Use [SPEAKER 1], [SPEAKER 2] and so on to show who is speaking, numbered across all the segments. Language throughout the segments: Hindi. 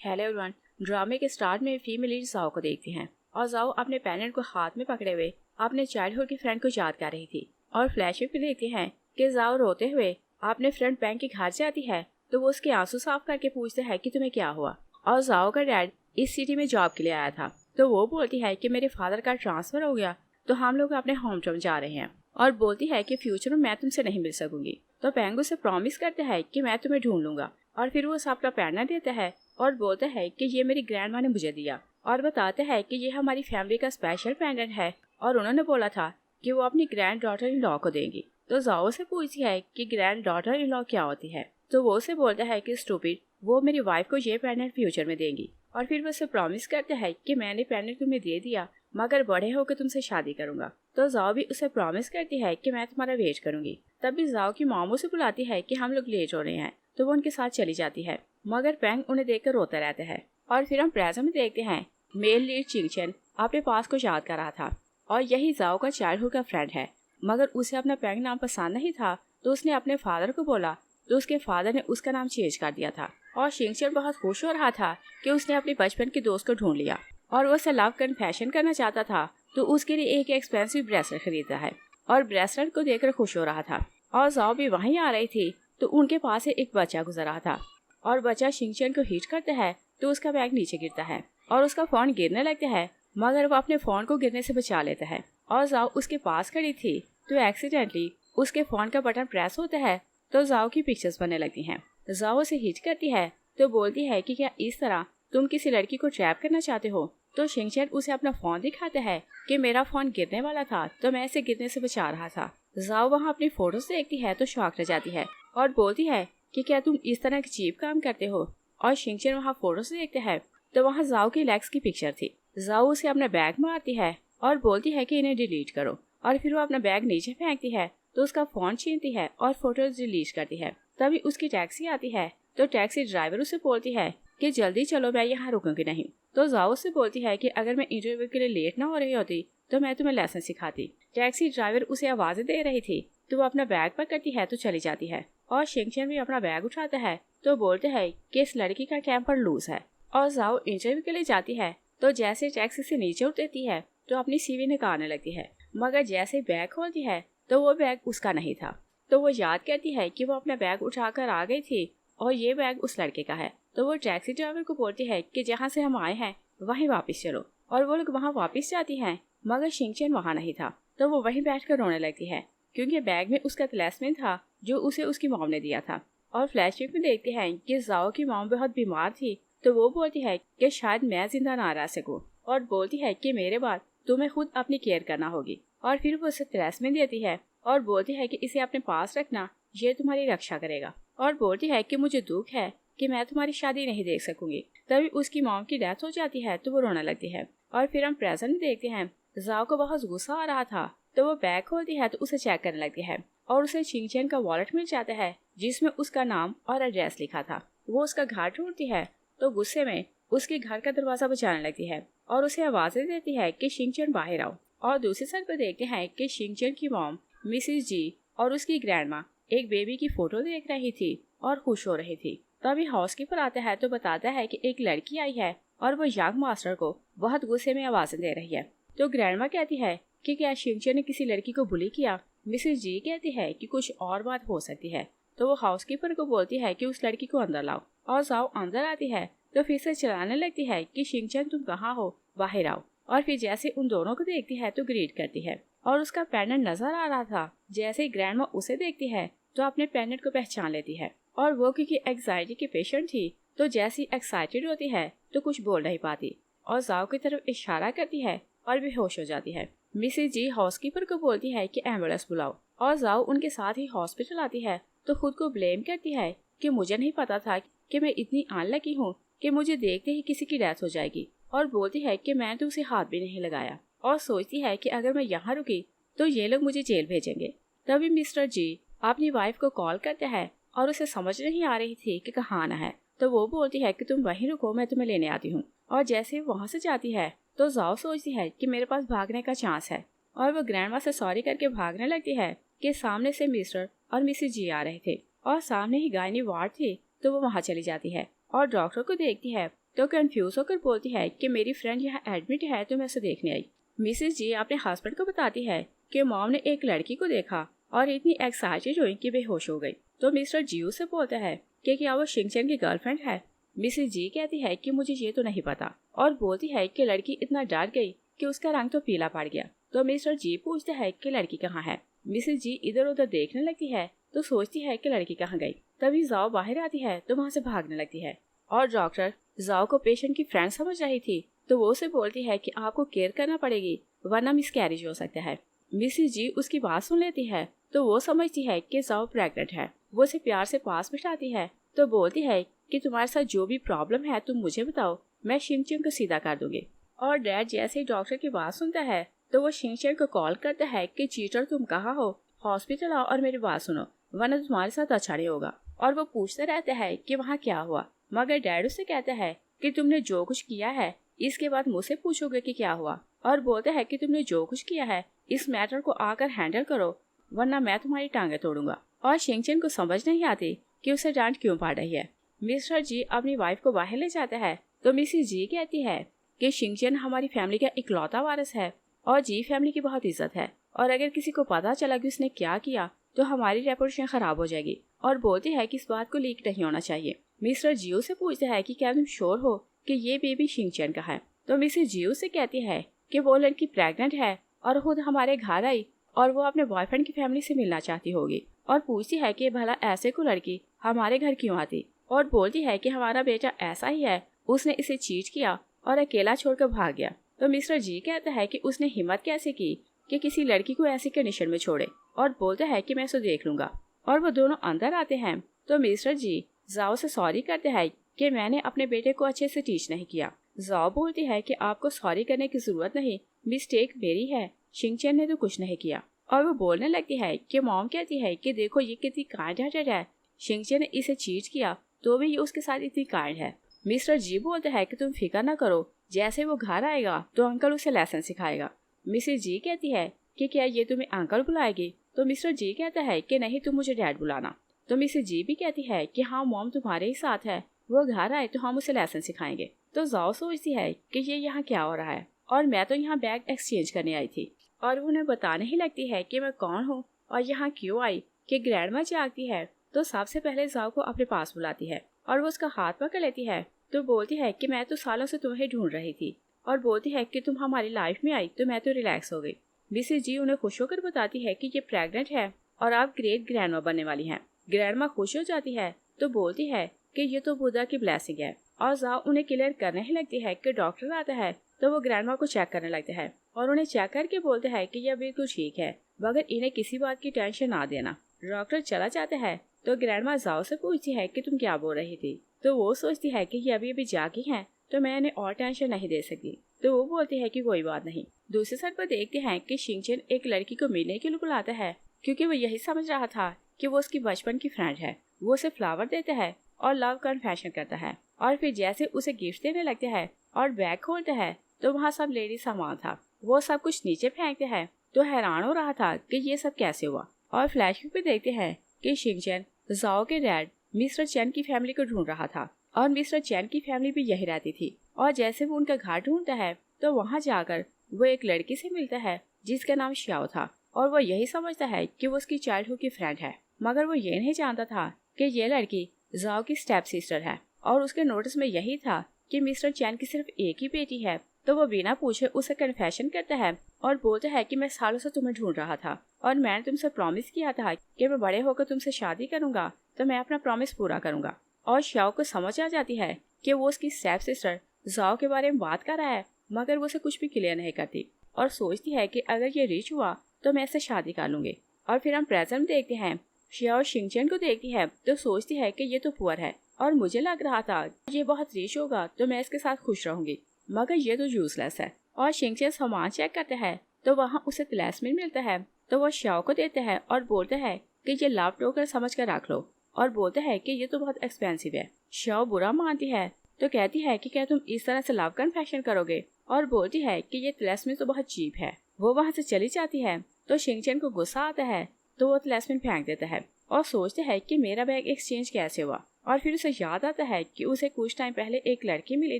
[SPEAKER 1] Hello everyone. ड्रामे के स्टार्ट में फीमेल लीड जाओ को देखते हैं और जाओ अपने पेरेंट को हाथ में पकड़े हुए अपने चाइल्डहुड की फ्रेंड को याद कर रही थी। और फ्लैशबैक में देखते हैं कि जाओ रोते हुए अपने फ्रेंड बैंक के घर जाती है तो वो उसके आंसू साफ करके पूछते हैं कि तुम्हें क्या हुआ। और जाओ का डैड इस सिटी में जॉब के लिए आया था तो वो बोलती है कि मेरे फादर का ट्रांसफर हो गया तो हम लोग अपने होम टाउन जा रहे हैं। और बोलती है कि फ्यूचर में मैं तुमसे नहीं मिल सकूंगी। तो पेंग उसे प्रॉमिस करता है कि मैं तुम्हें ढूंढ लूंगा। और फिर वो सबका पैरना देता है और बोलता है कि ये मेरी ग्रैंड माँ ने मुझे दिया और बताते हैं कि ये हमारी फैमिली का स्पेशल पेंडेंट है और उन्होंने बोला था कि वो अपनी ग्रैंड डॉटर इन लॉ को देंगी। तो जाओ से पूछती है कि ग्रैंड डॉटर इन लॉ क्या होती है तो वो उसे बोलता है कि स्टूपिड, वो मेरी वाइफ को ये पेंडेंट फ्यूचर में देंगी। और फिर वो उसे प्रॉमिस करता है कि मैंने पेंडेंट तुम्हें दे दिया मगर बड़े होकर तुमसे शादी करूंगा। तो जाओ भी उसे प्रॉमिस करती है कि मैं तुम्हारा वेट करूंगी। तभी जाओ की मामू से बुलाती है कि हम लोग लेट हो रहे हैं तो वो उनके साथ चली जाती है मगर पेंग उन्हें देखकर रोता रहता है। और फिर हम प्रेजेंट में देखते हैं मेल लीड चिंगचन अपने पास को याद कर रहा था और यही जाओ का चाइल्डहुड का फ्रेंड है मगर उसे अपना पेंग नाम पसंद नहीं था तो उसने अपने फादर को बोला तो उसके फादर ने उसका नाम चेंज कर दिया था। और चिंगचन बहुत खुश हो रहा था कि उसने अपने बचपन के दोस्त को ढूंढ लिया और वो उसे लव कन्फेशन करना चाहता था तो उसके लिए एक एक्सपेंसिव ब्रेसलेट खरीदा है और ब्रेसलेट को देखकर खुश हो रहा था। और जाओ भी वहीं आ रही थी तो उनके पास से एक बच्चा गुजर रहा था और बच्चा चिंगचन को हिट करता है तो उसका बैग नीचे गिरता है और उसका फोन गिरने लगता है मगर वो अपने फोन को गिरने से बचा लेता है। और जाओ उसके पास खड़ी थी तो एक्सीडेंटली उसके फोन का बटन प्रेस होता है तो जाओ की पिक्चर्स बनने लगती हैं। जाओ उसे हिट करती है तो बोलती है कि क्या इस तरह तुम किसी लड़की को ट्रैप करना चाहते हो। तो चिंगचन उसे अपना फोन दिखाता है कि मेरा फोन गिरने वाला था तो मैं इसे गिरने से बचा रहा था। जाओ वहाँ अपनी फोटोज देखती है तो शॉक रह जाती है और बोलती है कि क्या तुम इस तरह के चीप काम करते हो। और चिंगचन वहाँ फोटोज देखता है तो वहाँ जाओ की लेग्स की पिक्चर थी। जाओ उसे अपना बैग मारती है और बोलती है कि इन्हें डिलीट करो। और फिर वो अपना बैग नीचे फेंकती है तो उसका फोन छीनती है और फोटोज डिलीट करती है। तभी उसकी टैक्सी आती है तो टैक्सी ड्राइवर उसे बोलती है कि जल्दी चलो, मैं यहाँ रुकूंगी नहीं। तो जाओ उससे बोलती है कि अगर मैं इंटरव्यू के लिए लेट ना हो रही होती तो मैं तुम्हें लेसन सिखाती। टैक्सी ड्राइवर उसे आवाजें दे रही थी तो वो अपना बैग पकड़ती है तो चली जाती है। और चिंगचन भी अपना बैग उठाता है तो बोलते हैं कि इस लड़की का टेम्पर लूज है। और जाओ इंटरव्यू के लिए जाती है तो जैसे टैक्सी से नीचे उतरती है तो अपनी सीवी निकालने लगती है मगर जैसे बैग खोलती है तो वो बैग उसका नहीं था। तो वो याद करती है कि वो अपना बैग उठाकर आ गई थी और ये बैग उस लड़के का है। तो वो टैक्सी ड्राइवर को बोलती है कि जहाँ से हम आए हैं वहीं वापस चलो। और वो लोग वहाँ वापस जाती हैं मगर चिंगचन वहाँ नहीं था तो वो वहीं बैठकर रोने लगती है क्योंकि बैग में उसका तलिस्मान था जो उसे उसकी मॉम ने दिया था। और फ्लैशबैक में देखते हैं कि जाओ की मॉम बहुत बीमार थी तो वो बोलती है कि शायद मैं जिंदा ना रह सकूं और बोलती है कि मेरे बाद तुम्हें खुद अपनी केयर करना होगी। और फिर वो उसे तलिस्मान देती है और बोलती है कि इसे अपने पास रखना, ये तुम्हारी रक्षा करेगा। और बोलती है कि मुझे दुख है कि मैं तुम्हारी शादी नहीं देख सकूंगी। तभी उसकी मॉम की डेथ हो जाती है तो वो रोने लगती है। और फिर हम प्रेजेंट में देखते हैं जाओ को बहुत गुस्सा आ रहा था तो वो बैग खोलती है तो उसे चेक करने लगती है और उसे चिंगचन का वॉलेट मिल जाता है जिसमें उसका नाम और एड्रेस लिखा था। वो उसका घर ढूंढती है तो गुस्से में उसके घर का दरवाजा बजाने लगती है और उसे आवाजें देती है कि चिंगचन बाहर आओ। और दूसरी साइड पर देखते हैं कि चिंगचन की मॉम मिसेस जी और उसकी ग्रैंडमा एक बेबी की फोटो देख रही थी और खुश हो रही थी। तभी हाउसकीपर आता है तो बताता है कि एक लड़की आई है और वो यंग मास्टर को बहुत गुस्से में आवाजें दे रही है। तो ग्रैंडमा कहती है कि क्या चिंगचन ने किसी लड़की को बुली किया। मिसेस जी कहती है कि कुछ और बात हो सकती है। तो वो हाउसकीपर को बोलती है कि उस लड़की को अंदर लाओ। और जाओ अंदर आती है तो फिर से चिल्लाने लगती है कि चिंगचन तुम कहाँ हो, बाहर आओ। और फिर जैसे उन दोनों को देखती है तो ग्रीट करती है और उसका पेंडेंट नजर आ रहा था। जैसे ही ग्रैंडमा उसे देखती है तो अपने पेंडेंट को पहचान लेती है और वो क्योंकि एंजाइटी की पेशेंट थी तो जैसी एक्साइटेड होती है तो कुछ बोल नहीं पाती और जाओ की तरफ इशारा करती है और बेहोश हो जाती है। मिसेस जी हाउसकीपर को बोलती है कि एम्बुलेंस बुलाओ और जाओ उनके साथ ही हॉस्पिटल आती है तो खुद को ब्लेम करती है कि मुझे नहीं पता था कि मैं इतनी अनलकी हूँ कि मुझे देखते ही किसी की डेथ हो जाएगी। और बोलती है कि मैं तो उसे हाथ भी नहीं लगाया और सोचती है कि अगर मैं यहाँ रुकी तो ये लोग मुझे जेल भेजेंगे। तभी मिस्टर जी अपनी वाइफ को कॉल करते हैं और उसे समझ नहीं आ रही थी कि कहाँ आना है तो वो बोलती है कि तुम वहीं रुको, मैं तुम्हें लेने आती हूँ। और जैसे वहाँ से जाती है तो जाओ सोचती है कि मेरे पास भागने का चांस है और वो ग्रैंडमा से सॉरी करके भागने लगती है कि सामने से मिस्टर और मिसेस जी आ रहे थे और सामने ही गायनी वार्ड थी तो वो वहाँ चली जाती है और डॉक्टर को देखती है तो कंफ्यूज होकर बोलती है कि मेरी फ्रेंड यहाँ एडमिट है तो मैं उसे देखने आई। मिसेस जी अपने हस्बैंड को बताती है कि मॉम ने एक लड़की को देखा और इतनी एक्साइटेड हुई कि बेहोश हो गई। तो मिस्टर जी उसे बोलता है कि क्या वो शिंगचन की गर्लफ्रेंड है। मिसेस जी कहती है कि मुझे ये तो नहीं पता और बोलती है कि लड़की इतना डर गई कि उसका रंग तो पीला पड़ गया। तो मिस्टर जी पूछते हैं कि लड़की कहाँ है। मिसेस जी इधर उधर देखने लगती है तो सोचती है कि लड़की कहाँ गई। तभी जाओ बाहर आती है तो वहाँ से भागने लगती है और डॉक्टर जाओ को पेशेंट की फ्रेंड समझ रही थी तो वो उसे बोलती है कि आपको केयर करना पड़ेगी वरना मिसकैरेज हो सकता है। मिसेस जी उसकी बात सुन लेती है तो वो समझती है कि जाओ प्रेग्नेंट है। वो उसे प्यार से पास बिठाती है तो बोलती है कि तुम्हारे साथ जो भी प्रॉब्लम है तुम मुझे बताओ, मैं शिंगचन को सीधा कर दूंगी। और डैड जैसे ही डॉक्टर की बात सुनता है तो वो शिंगचन को कॉल करता है कि चीटर तुम कहाँ हो, हॉस्पिटल आओ और मेरी बात सुनो वरना तुम्हारे साथ अच्छा नहीं होगा। और वो पूछता रहता है कि वहाँ क्या हुआ, मगर डैड उसे कहता है कि तुमने जो कुछ किया है इसके बाद मुझसे पूछोगे कि क्या हुआ। और बोलता है कि तुमने जो कुछ किया है इस मैटर को आकर हैंडल करो वरना मैं तुम्हारी टांगे तोड़ूंगा। और शिंगचन को समझ नहीं आती कि उसे डांट क्यों पड़ रही है। मिस्टर जी अपनी वाइफ को बाहर ले जाता है तो मिसेस जी कहती है कि शिंगचन हमारी फैमिली का इकलौता वारिस है और जी फैमिली की बहुत इज्जत है और अगर किसी को पता चला कि उसने क्या किया तो हमारी रेपुटेशन खराब हो जाएगी। और बोलती है कि इस बात को लीक नहीं होना चाहिए। मिस्टर जियो से पूछते हैं कि क्या तुम श्योर हो कि ये बेबी शिंगचन का है। तो मिसेस जियो से कहती है कि वो लड़की प्रेग्नेंट है और खुद हमारे घर आई और वो अपने बॉयफ्रेंड की फैमिली से मिलना चाहती होगी और पूछती है कि भला ऐसे को लड़की हमारे घर क्यों आती। और बोलती है कि हमारा बेटा ऐसा ही है, उसने इसे चीट किया और अकेला छोड़कर भाग गया। तो मिस्टर जी कहता है कि उसने हिम्मत कैसे की कि किसी लड़की को ऐसी कंडीशन में छोड़े और बोलता है कि मैं उसे देख लूंगा। और वो दोनों अंदर आते हैं तो मिस्टर जी जाओ से सॉरी करते हैं कि मैंने अपने बेटे को अच्छे से टीच नहीं किया। जाओ बोलती है कि आपको सॉरी करने की जरूरत नहीं, मिस्टेक मेरी है, शिंगचन ने तो कुछ नहीं किया। और वो बोलने लगती है कि मॉम कहती है कि देखो ये कितनी काइंड हार्टेड है, शिंगचन ने इसे चीट किया तो भी ये उसके साथ इतनी काइंड है। मिस्टर जी बोलते हैं कि तुम फिक्र ना करो, जैसे वो घर आएगा तो अंकल उसे लेसन सिखाएगा। मिसेस जी कहती है कि क्या ये तुम्हें अंकल बुलाएगी। तो मिस्टर जी कहता है कि नहीं तुम मुझे डैड बुलाना। तो मिसेस जी भी कहती है कि हाँ मॉम तुम्हारे ही साथ है, वो घर आए तो हम उसे लेसन सिखाएंगे। तो जाओ सोचती है कि ये यहाँ क्या हो रहा है और मैं तो यहाँ बैग एक्सचेंज करने आई थी। और वो उन्हें बताने ही लगती है कि मैं कौन हूँ और यहाँ क्यों आई। कि ग्रैंडमा जागती है तो सबसे पहले जाओ को अपने पास बुलाती है और वो उसका हाथ पकड़ लेती है तो बोलती है कि मैं तो सालों से तुम्हें ढूंढ रही थी और बोलती है कि तुम हमारी लाइफ में आई तो मैं तो रिलैक्स हो गई। मिसेस जी उन्हें खुश होकर बताती है कि ये प्रेग्नेंट है और आप ग्रेट ग्रैंडमा बनने वाली हैं। ग्रैंडमा खुश हो जाती है तो बोलती है कि ये तो बुद्धा की ब्लेसिंग है। और जाओ उन्हें क्लियर करने ही लगती है कि डॉक्टर आता है तो वो ग्रैंडमा को चेक करने लगते हैं और उन्हें चेक करके बोलते हैं कि यह बिल्कुल ठीक है, मगर इन्हें किसी बात की टेंशन ना देना। डॉक्टर चला जाता है तो ग्रैंडमा जाओ से पूछती है कि तुम क्या बोल रही थी। तो वो सोचती है कि ये अभी जागी हैं तो मैं इन्हें और टेंशन नहीं दे सकती। तो वो बोलती है कि कोई बात नहीं। दूसरी साइड पर देखते हैं कि शिंगचन एक लड़की को मिलने के लिए बुलाता है क्योंकि वो यही समझ रहा था कि वो उसकी बचपन की फ्रेंड है। वो उसे फ्लावर देता है और लव कन्फेशन करता है और फिर जैसे उसे गिफ्ट देने लगता है और बैग खोलता है तो वहाँ सब लेडी सामान था। वो सब कुछ नीचे फेंकते हैं तो हैरान हो रहा था कि ये सब कैसे हुआ। और फ्लैशबैक पे देखते हैं कि शिंगचन जाओ के डैड मिस्टर चैन की फैमिली को ढूंढ रहा था और मिस्टर चैन की फैमिली भी यही रहती थी। और जैसे वो उनका घर ढूंढता है तो वहाँ जाकर वो एक लड़की से मिलता है जिसका नाम श्याओ था और वो यही समझता है कि वो उसकी चाइल्डहुड की फ्रेंड है, मगर वो ये नहीं जानता था कि ये लड़की जाओ की स्टेप सिस्टर है। और उसके नोटिस में यही था कि मिस्टर चैन की सिर्फ एक ही बेटी है। तो वो बिना पूछे उसे कन्फेशन करता है और बोलता है कि मैं सालों से तुम्हें ढूंढ रहा था और मैंने तुमसे प्रॉमिस किया था कि मैं बड़े होकर तुमसे शादी करूंगा तो मैं अपना प्रॉमिस पूरा करूंगा। और श्याओ को समझ आ जाती है कि वो उसकी स्टेप सिस्टर जाओ के बारे में बात कर रहा है, मगर वो उसे कुछ भी क्लियर नहीं करती और सोचती है कि अगर ये रिच हुआ तो मैं इससे शादी कर लूंगी। और फिर हम प्रेजेंट देखते हैं, श्याओ शिंगचन को देखती है तो सोचती है कि ये तो पुअर है और मुझे लग रहा था ये बहुत रिच होगा तो मैं इसके साथ खुश रहूंगी, मगर ये तो यूजलेस है। और शिंगचन सामान चेक करते हैं तो वहाँ उसे तलास्मिन मिलता है तो वो श्याओ को देते हैं और बोलते हैं कि ये लाभ टोकर समझ कर रख लो और बोलते हैं कि ये तो बहुत एक्सपेंसिव है। श्याओ बुरा मानती है तो कहती है कि क्या तुम इस तरह से लव कन्फेशन करोगे और बोलती है कि ये तलास्मिन तो बहुत चीप है। वो वहाँ से चली जाती है तो शिंगचन को गुस्सा आता है तो वो तलास्मिन फेंक देता है और सोचते है कि मेरा बैग एक्सचेंज कैसे हुआ। और फिर उसे याद आता है कि उसे कुछ टाइम पहले एक लड़की मिली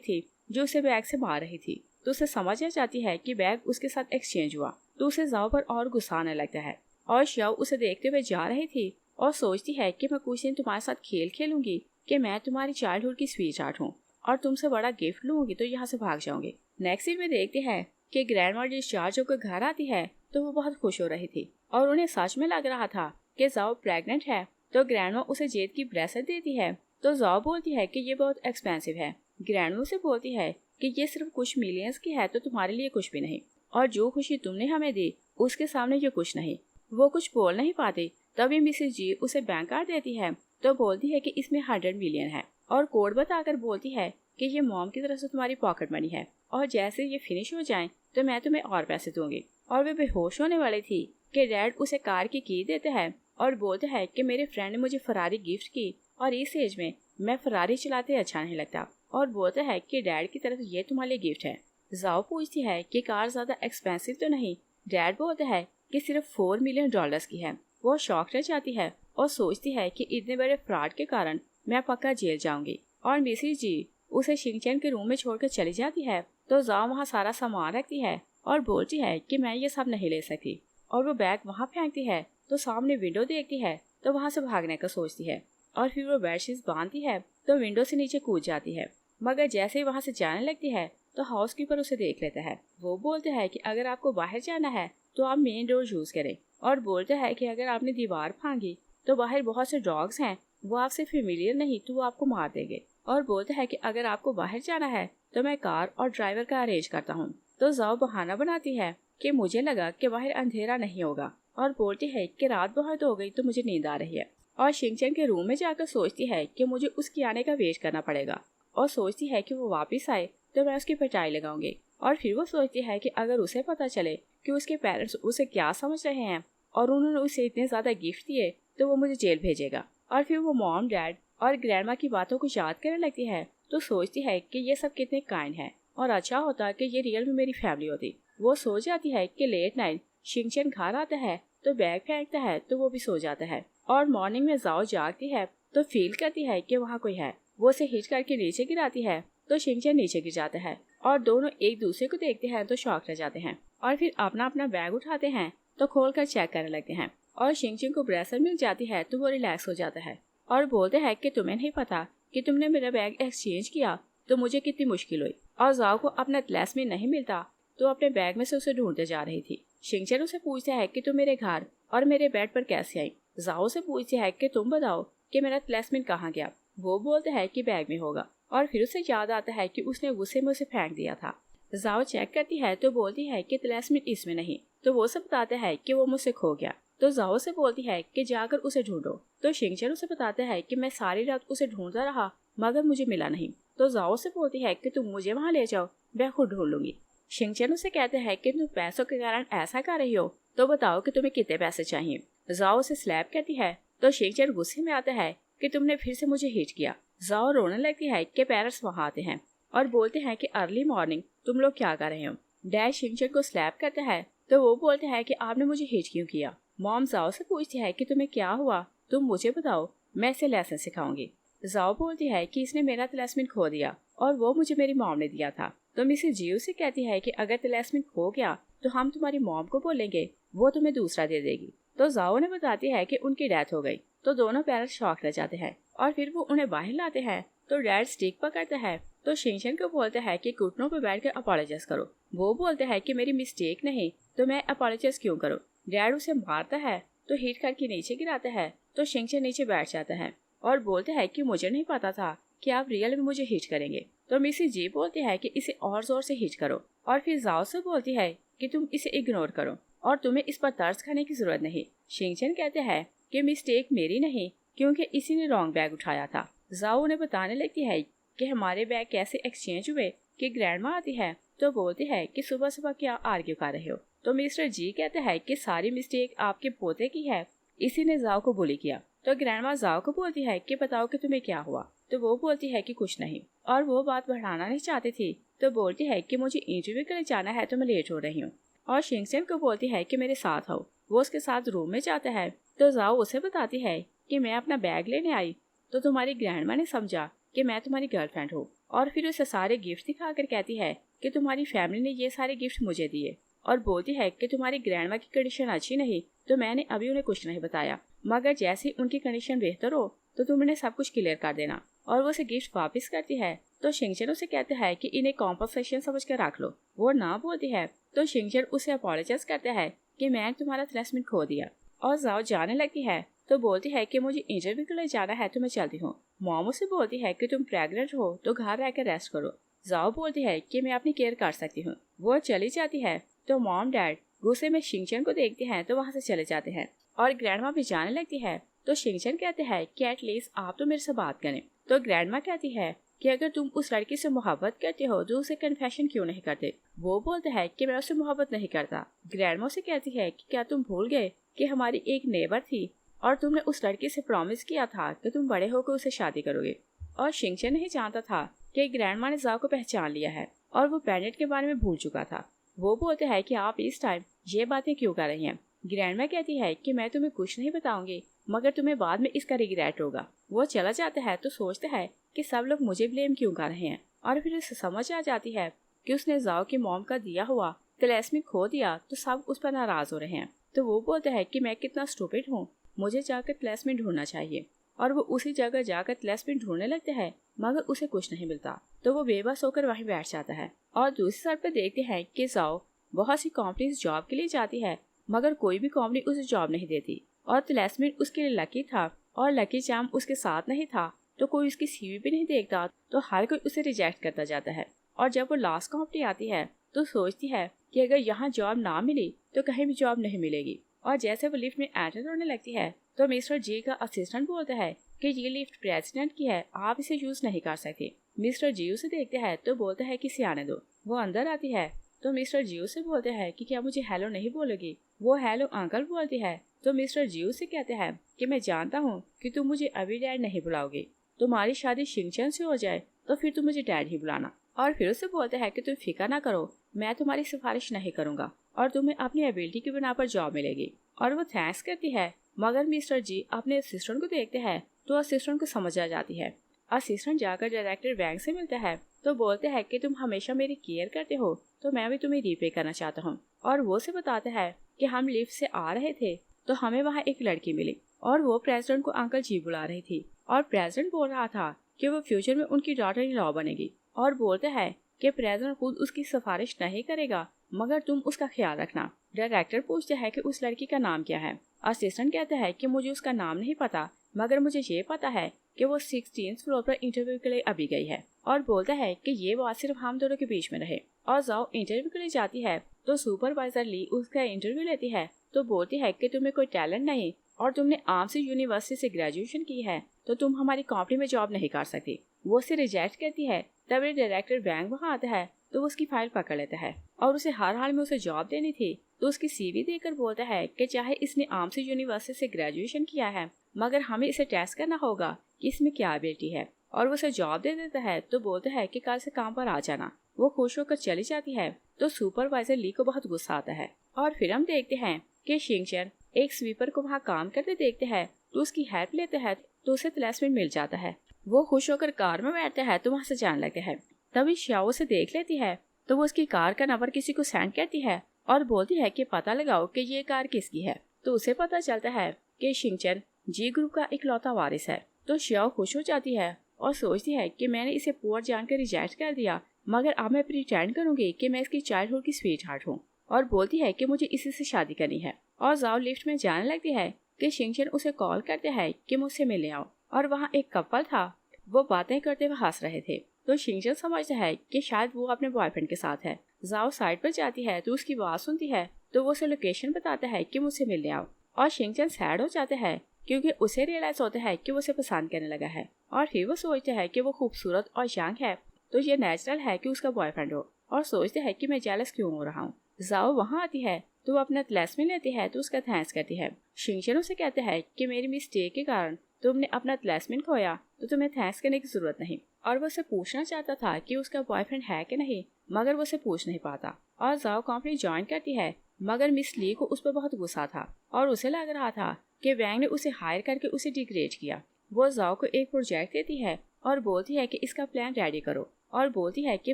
[SPEAKER 1] थी जो उसे बैग से मार रही थी। तो उसे समझ आ जाती है कि बैग उसके साथ एक्सचेंज हुआ। तो उसे जाओ पर और गुस्सा आने लगता है और शाओ उसे देखते हुए जा रही थी और सोचती है कि मैं कुछ दिन तुम्हारे साथ खेल खेलूंगी कि मैं तुम्हारी चाइल्डहुड की स्वीट हार्ट हूँ और तुमसे बड़ा गिफ्ट लूंगी तो यहाँ से भाग जाऊंगी। नेक्स्ट सीन में देखते हैं कि ग्रैंडमा डिस्चार्ज होकर घर आती है तो वो बहुत खुश हो रही थी और उन्हें सच में लग रहा था कि जाओ प्रेग्नेंट है। तो ग्रैंडमा उसे जेद की ब्रेसलेट देती है। तो जाओ बोलती है कि ये बहुत एक्सपेंसिव है। ग्रैंडमा उसे बोलती है कि ये सिर्फ कुछ मिलियंस की है तो तुम्हारे लिए कुछ भी नहीं, और जो खुशी तुमने हमें दी उसके सामने ये कुछ नहीं। वो कुछ बोल नहीं पाती। तभी मिसेस जी उसे बैंक कार्ड देती है। तो बोलती है कि इसमें 100 मिलियन है और कोड बताकर बोलती है कि ये मॉम की तरफ से तुम्हारी पॉकेट मनी है और जैसे ये फिनिश हो जाए तो मैं तुम्हें और पैसे दूंगी। और वे बेहोश होने वाली थी कि डैड उसे कार की देते हैं और बोलते हैं कि मेरे फ्रेंड ने मुझे फरारी गिफ्ट की और इस एज में मैं फरारी चलाते अच्छा नहीं लगता, और बोलते हैं कि डैड की तरफ ये तुम्हारे लिए गिफ्ट है। जाओ पूछती है कि कार ज्यादा एक्सपेंसिव तो नहीं। डैड बोलते हैं कि सिर्फ $4 मिलियन की है। वो शॉक रह जाती है और सोचती है कि इतने बड़े फ्रॉड के कारण मैं पक्का जेल जाऊंगी। और मिसेस जी उसे शिंगचैन के रूम में छोड़कर चली जाती है। तो जाओ वहाँ सारा सामान रखती है और बोलती है कि मैं ये सब नहीं ले सकती, और वो बैग वहाँ फेंकती है। तो सामने विंडो देखती है तो वहाँ से भागने का सोचती है और फिर वो बेडशीट बांधती है तो विंडो से नीचे कूद जाती है। मगर जैसे ही वहाँ से जाने लगती है तो हाउसकीपर उसे देख लेता है। वो बोलते हैं कि अगर आपको बाहर जाना है तो आप मेन डोर यूज करें, और बोलते हैं कि अगर आपने दीवार फांगी तो बाहर बहुत से डॉग्स हैं, वो आपसे फेमिलियर नहीं तो वो आपको मार देंगे। और बोलते हैं कि अगर आपको बाहर जाना है तो मैं कार और ड्राइवर का अरेंज करता हूँ। तो जाओ बहाना बनाती है कि मुझे लगा कि बाहर अंधेरा नहीं होगा, और बोलती है कि रात बहुत हो गई तो मुझे नींद आ रही है। और शिंगचैन के रूम में जाकर सोचती है कि मुझे उसके आने का वेट करना पड़ेगा, और सोचती है कि वो वापस आए तो मैं उसकी पिटाई लगाऊंगी। और फिर वो सोचती है कि अगर उसे पता चले कि उसके पेरेंट्स उसे क्या समझ रहे हैं और उन्होंने उसे इतने ज्यादा गिफ्ट दिए तो वो मुझे जेल भेजेगा। और फिर वो मॉम डैड और ग्रैंडमा की बातों को याद करने लगती है तो सोचती है कि ये सब कितने काइंड है और अच्छा होता कि ये रियल में मेरी फैमिली होती। वो सो जाती है कि लेट नाइट शिंगचैन घर आता है तो बैग फेंकता है तो वो भी सो जाता है। और मॉर्निंग में जाओ जागती है तो फील करती है कि वहाँ कोई है। वो उसे हिट करके नीचे गिराती है तो शिंगचैन नीचे गिर जाता है और दोनों एक दूसरे को देखते हैं तो शॉक रह जाते हैं और फिर अपना अपना बैग उठाते हैं तो खोल कर चेक करने लगते हैं। और शिंगचैन को ब्रेसलेट मिल जाती है तो वो रिलैक्स हो जाता है और बोलते हैं कि तुम्हें नहीं पता कि तुमने मेरा बैग एक्सचेंज किया तो मुझे कितनी मुश्किल हुई। और जाओ को अपना तलस्मिन नहीं मिलता तो अपने बैग में से उसे ढूंढते जा रही थी। शिंगचैन उसे पूछता है कि तुम मेरे घर और मेरे बेड पर कैसे आई। जाओ से पूछती है कि तुम बताओ कि मेरा तलस्मिन कहाँ गया। वो बोलते हैं कि बैग में होगा, और फिर उसे याद आता है कि उसने गुस्से में उसे फेंक दिया था। जाओ चेक करती है तो बोलती है कि तलस्मिन इसमें नहीं। तो वो उसे बताते हैं कि वो मुझसे खो गया। तो जाओ से बोलती है कि जाकर उसे ढूंढो। तो शिंगचैन उसे बताते हैं कि मैं सारी रात उसे ढूंढता रहा मगर मुझे मिला नहीं। तो जाओ से बोलती है कि तुम मुझे वहाँ ले जाओ, मैं खुद ढूंढ लूंगी। शिंगचैन उसे कहते हैं कि तुम पैसों के कारण ऐसा कर रही हो तो बताओ कि तुम्हें कितने पैसे चाहिए। जाओ उसे स्लैप कहती है तो शिंगचैन गुस्से में आता है कि तुमने फिर से मुझे हिट किया। जाओ रोने लगती है कि पेरेंट्स वहाँ आते हैं और बोलते हैं कि अर्ली मॉर्निंग तुम लोग क्या कर रहे हो। डैड शिंगचैन को स्लैप करता है तो वो बोलते हैं कि आपने मुझे हिट क्यों किया। मॉम जाओ से पूछती है कि तुम्हें क्या हुआ, तुम मुझे बताओ, मैं इसे लेसन सिखाऊंगी। जाओ बोलती है कि इसने मेरा तलस्मिन खो दिया और वो मुझे मेरी मॉम ने दिया था। तो मिसेस जियो से कहती है कि अगर तलस्मिन खो गया तो हम तुम्हारी मॉम को बोलेंगे, वो तुम्हें दूसरा दे देगी। तो जाओ ने बताती है कि उनकी डेथ हो गई। तो दोनों पेरेंट्स शॉक रह जाते हैं और फिर वो उन्हें बाहर लाते हैं। तो डैड स्टिक पकड़ता है तो शिंगचैन को बोलता है कि घुटनों पर बैठ कर अपोलोजाइज करो। वो बोलते हैं कि मेरी मिस्टेक नहीं तो मैं अपोलोजाइज क्यों करूँ। डैड उसे मारता है तो हिट करके नीचे गिराता है तो शिंगचैन नीचे बैठ जाता है और बोलते हैं कि मुझे नहीं पता था कि आप रियल में मुझे हिट करेंगे। तो मिसेस जी बोलती है कि इसे और जोर से हिट करो, और फिर जाओ से बोलती है कि तुम इसे इग्नोर करो और तुम्हें इस पर तरस खाने की जरूरत नहीं। शिंगचैन कहते हैं कि मिस्टेक मेरी नहीं क्योंकि इसी ने रॉन्ग बैग उठाया था। जाओ उन्हें बताने लगती है कि हमारे बैग कैसे एक्सचेंज हुए कि ग्रैंडमा आती है तो बोलती है कि सुबह सुबह क्या आर्ग्यू कर रहे हो। तो मिस्टर जी कहते हैं कि सारी मिस्टेक आपके पोते की है, इसी ने जाओ को बुली किया। तो ग्रैंडमा जाओ को बोलती है कि बताओ कि तुम्हें क्या हुआ। तो वो बोलती है कि कुछ नहीं, और वो बात बढ़ाना नहीं चाहती थी। तो बोलती है कि मुझे इंटरव्यू के लिए जाना है तो मैं लेट हो रही हूँ। और शिंगचैन को बोलती है कि मेरे साथ आओ। वो उसके साथ रूम में जाता है तो जाओ उसे बताती है कि मैं अपना बैग लेने आई तो तुम्हारी ग्रैंडमा ने समझा कि मैं तुम्हारी गर्लफ्रेंड हूँ और फिर उसे सारे गिफ्ट दिखाकर कहती है कि तुम्हारी फैमिली ने ये सारे गिफ्ट मुझे दिए और बोलती है कि तुम्हारी ग्रैंडमा की कंडीशन अच्छी नहीं तो मैंने अभी उन्हें कुछ नहीं बताया, मगर जैसे ही उनकी कंडीशन बेहतर हो तो तुम उन्हें सब कुछ क्लियर कर देना। और वो उसे गिफ्ट वापस करती है तो शिंगचन उसे कहते हैं कि इन्हें कॉम्पनसेशन समझ कर रख लो। वो ना बोलती है तो शिंगचन उसे अपोलोजाइज करता है कि मैं तुम्हारा थ्रेसमेंट खो दिया। और जाओ जाने लगती है तो बोलती है कि मुझे इंटरव्यू के लिए जाना है तो मैं चलती हूँ। मॉम उसे बोलती है कि तुम प्रेग्नेंट हो तो घर रहकर रेस्ट करो। जाओ बोलती है कि मैं अपनी केयर कर सकती हूँ। वो चली जाती है तो मॉम डैड गुस्से में शिंगचन को देखते हैं तो वहाँ से चले जाते हैं और ग्रैंडमा भी जाने लगती है तो शिंगचन कहते हैं कि एटलीस्ट आप तो मेरे से बात करें। तो ग्रैंडमा कहती है कि अगर तुम उस लड़की से मोहब्बत करते हो तो उसे कन्फेशन क्यों नहीं करते। वो बोलता है कि मैं उससे मोहब्बत नहीं करता। ग्रैंडमा से कहती है कि क्या तुम भूल गए कि हमारी एक नेबर थी और तुमने उस लड़की से प्रॉमिस किया था कि तुम बड़े होकर उसे शादी करोगे। और शिंगचन नहीं जानता था कि ग्रैंडमा ने जाओ को पहचान लिया है और वो पेंडेंट के बारे में भूल चुका था। वो बोलते हैं कि आप इस टाइम ये बातें क्यों कर रही हैं। ग्रैंडमा कहती है कि मैं तुम्हें कुछ नहीं बताऊंगी मगर तुम्हें बाद में इसका रिग्रेट होगा। वो चला जाता है तो सोचता है कि सब लोग मुझे ब्लेम क्यों कर रहे हैं और फिर उसे समझ आ जाती है कि उसने जाओ की मॉम का दिया हुआ तलास्मी खो दिया तो सब उस पर नाराज हो रहे हैं। तो वो बोलता है कि मैं कितना स्टूपिड हूँ, मुझे जाकर तलास्मी ढूंढना चाहिए। और वो उसी जगह जाकर तलास्मी ढूंढने लगते हैं मगर उसे कुछ नहीं मिलता तो वो बेबस होकर वहीं बैठ जाता है। और दूसरी साइड पर देखते हैं कि जाओ बहुत सी कंपनीज जॉब के लिए जाती है मगर कोई भी कंपनी उसे जॉब नहीं देती और तलास्मी उसके लिए लकी था और लकी चार्म उसके साथ नहीं था तो कोई उसकी सीवी भी नहीं देखता तो हर कोई उसे रिजेक्ट करता जाता है। और जब वो लास्ट कंपनी आती है तो सोचती है कि अगर यहाँ जॉब ना मिली तो कहीं भी जॉब नहीं मिलेगी। और जैसे वो लिफ्ट में एंटर होने लगती है तो मिस्टर जी का असिस्टेंट बोलता है कि ये लिफ्ट प्रेसिडेंट की है, आप इसे यूज नहीं कर सकते। मिस्टर जी उसे देखते हैं तो बोलता है कि इसे आने दो। वो अंदर आती है तो मिस्टर जी से बोलते हैं कि क्या मुझे हेलो नहीं बोलोगी। वो हेलो अंकल बोलती है तो मिस्टर जी से कहते हैं कि मैं जानता हूँ कि तुम मुझे अभी डैड नहीं बुलाओगे, तुम्हारी शादी शिंगचन से हो जाए तो फिर तुम मुझे डैड ही बुलाना। और फिर उसे बोलते हैं कि तुम फिक्र ना करो, मैं तुम्हारी सिफारिश नहीं करूंगा और तुम्हें अपनी एबिलिटी की बिना पर जॉब मिलेगी। और वो थैंक्स करती है मगर मिस्टर जी अपने असिस्टेंट को देखते हैं तो असिस्टेंट को समझ आ जाती है। असिस्टेंट जाकर डायरेक्टर वैंग से मिलता है तो बोलते हैं कि तुम हमेशा मेरी केयर करते हो तो मैं भी तुम्हें रीपे करना चाहता हूँ। और वो से बताता है कि हम लिफ्ट से आ रहे थे तो हमें वहाँ एक लड़की मिली और वो प्रेसिडेंट को अंकल जी बुला रही थी और प्रेसिडेंट बोल रहा था कि वो फ्यूचर में उनकी डॉटर इन लॉ बनेगी। और बोलता है कि प्रेसिडेंट खुद उसकी सिफारिश नहीं करेगा मगर तुम उसका ख्याल रखना। डायरेक्टर पूछते हैं कि उस लड़की का नाम क्या है। असिस्टेंट कहता है कि मुझे उसका नाम नहीं पता मगर मुझे ये पता है कि वो 16th फ्लोर पर इंटरव्यू के लिए अभी गई है। और बोलता है कि ये बात सिर्फ हम दोनों के बीच में रहे। और जाओ इंटरव्यू के लिए जाती है तो सुपरवाइजर ली उसका इंटरव्यू लेती है तो बोलती है कि तुम्हें कोई टैलेंट नहीं और तुमने आर्म्स यूनिवर्सिटी से ग्रेजुएशन की है तो तुम हमारी कंपनी में जॉब नहीं कर सकती। वो उसे रिजेक्ट करती है। तभी डायरेक्टर वैंग वहाँ आता है तो वो उसकी फाइल पकड़ लेता है और उसे हर हाल में उसे जॉब देनी थी तो उसकी सीवी देकर बोलता है कि चाहे इसने आर्म्स यूनिवर्सिटी से ग्रेजुएशन किया है मगर हमें इसे टेस्ट करना होगा कि इसमें क्या एबिलिटी है। और वो उसे जॉब दे देता है तो बोलता है कि कल से काम पर आ जाना। वो खुश होकर चली जाती है तो सुपरवाइजर ली को बहुत गुस्सा आता है। और फिर हम देखते हैं कि शिंगचन एक स्वीपर को वहाँ काम करते देखते हैं तो उसकी हेल्प लेते हैं तो उसे तलास्मी मिल जाता है। वो खुश होकर कार में बैठता है तो वहाँ से जाने लगते हैं। तभी श्याओ से देख लेती है तो वो उसकी कार का नंबर किसी को सेंड करती है और बोलती है कि पता लगाओ कि ये कार किसकी है। तो उसे पता चलता है कि शिंगचन जी ग्रुप का इकलौता वारिस है। तो श्याओ खुश हो जाती है और सोचती है कि मैंने इसे पुअर जानकर रिजेक्ट कर दिया मगर अब मैं प्रिटेंड करूंगी कि मैं इसकी चाइल्डहुड की स्वीट हार्ट हूँ। और बोलती है कि मुझे इसी से शादी करनी है। और जाओ लिफ्ट में जाने लगती है कि शिंगचन उसे कॉल करते हैं कि मुझसे मिलने आओ। और वहाँ एक कपल था, वो बातें करते हुए हंस रहे थे तो शिंगचन समझता है कि शायद वो अपने बॉयफ्रेंड के साथ है। जाओ साइड पर जाती है तो उसकी आवाज सुनती है तो वो उसे लोकेशन बताता है कि मुझसे मिलने आओ। और शिंगचन सैड हो जाते हैं क्योंकि उसे रियलाइज होता है कि वो उसे पसंद करने लगा है। और फिर वो सोचता है कि वो खूबसूरत और यंग है तो ये नेचुरल है कि उसका बॉयफ्रेंड हो और सोचते है कि मैं जेलस क्यों हो रहा हूँ। जाओ वहाँ आती है तो वो अपना तलास्मी लेती है तो उसका थैंक्स करती है। शिंगचन उसे कहते हैं कि मेरी मिस्टेक के कारण तुमने अपना तलास्मी खोया तो तुम्हें थैंक्स करने की जरूरत नहीं। और वो उसे पूछना चाहता था कि उसका बॉयफ्रेंड है कि नहीं मगर वो उसे पूछ नहीं पाता। और जाओ कंपनी ज्वाइन करती है मगर मिस ली को उस पर बहुत गुस्सा था और उसे लग रहा था कि वैंग ने उसे हायर करके उसे डिग्रेड किया। वो जाओ को एक प्रोजेक्ट देती है और बोलती है कि इसका प्लान रेडी करो, और बोलती है कि